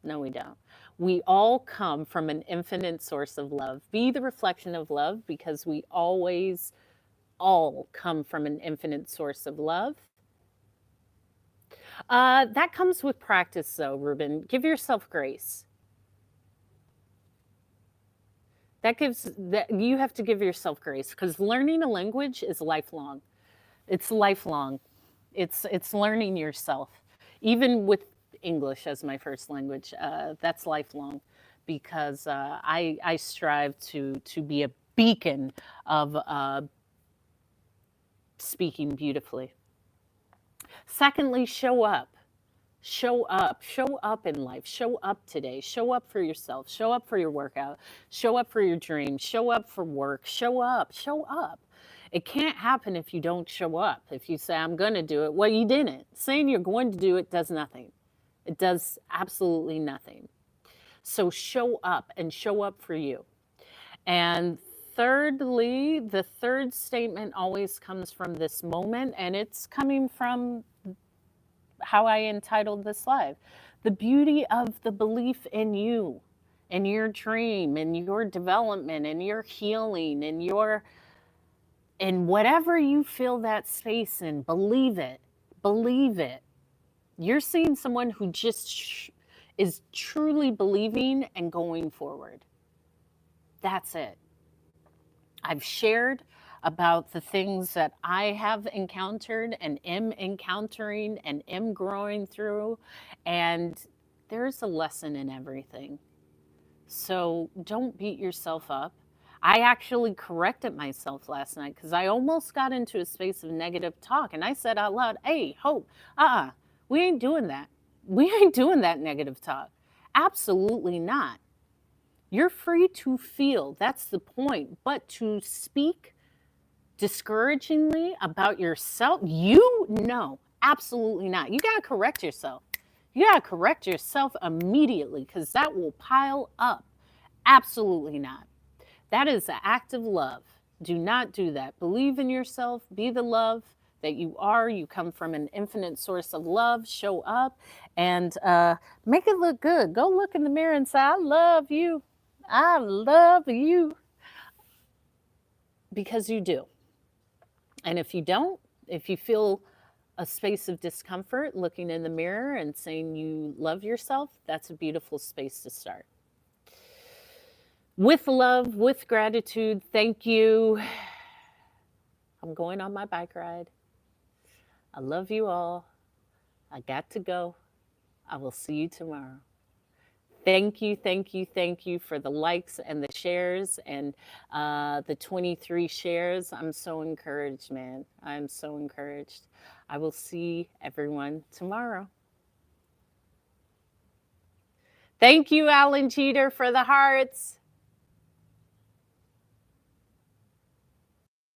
no, we don't. We all come from an infinite source of love. Be the reflection of love because we always all come from an infinite source of love. That comes with practice, though, Ruben. Give yourself grace. You have to give yourself grace because learning a language is lifelong. It's lifelong. It's learning yourself, even with English as my first language. That's lifelong because I strive to be a beacon of speaking beautifully. Secondly, show up. Show up. Show up in life. Show up today. Show up for yourself. Show up for your workout. Show up for your dreams. Show up for work. Show up. Show up. It can't happen if you don't show up. If you say, I'm going to do it, well, you didn't. Saying you're going to do it does nothing. It does absolutely nothing. So show up and show up for you. And thirdly, the third statement always comes from this moment, and it's coming from how I entitled this live. The beauty of the belief in you, in your dream, in your development, in your healing, in whatever you feel that space in, believe it. Believe it. You're seeing someone who just is truly believing and going forward. That's it. I've shared about the things that I have encountered and am encountering and am growing through. And there's a lesson in everything. So don't beat yourself up. I actually corrected myself last night because I almost got into a space of negative talk. And I said out loud, hey, Hope, we ain't doing that. We ain't doing that negative talk. Absolutely not. You're free to feel. That's the point. But to speak discouragingly about yourself, absolutely not. You got to correct yourself. You got to correct yourself immediately because that will pile up. Absolutely not. That is an act of love. Do not do that. Believe in yourself. Be the love that you are. You come from an infinite source of love. Show up and make it look good. Go look in the mirror and say, I love you. I love you. Because you do. And if you don't, if you feel a space of discomfort looking in the mirror and saying you love yourself, that's a beautiful space to start. With love, with gratitude, thank you. I'm going on my bike ride. I love you all. I got to go. I will see you tomorrow. Thank you, thank you, thank you for the likes and the shares and the 23 shares. I'm so encouraged, man. I'm so encouraged. I will see everyone tomorrow. Thank you, Alan Jeter, for the hearts.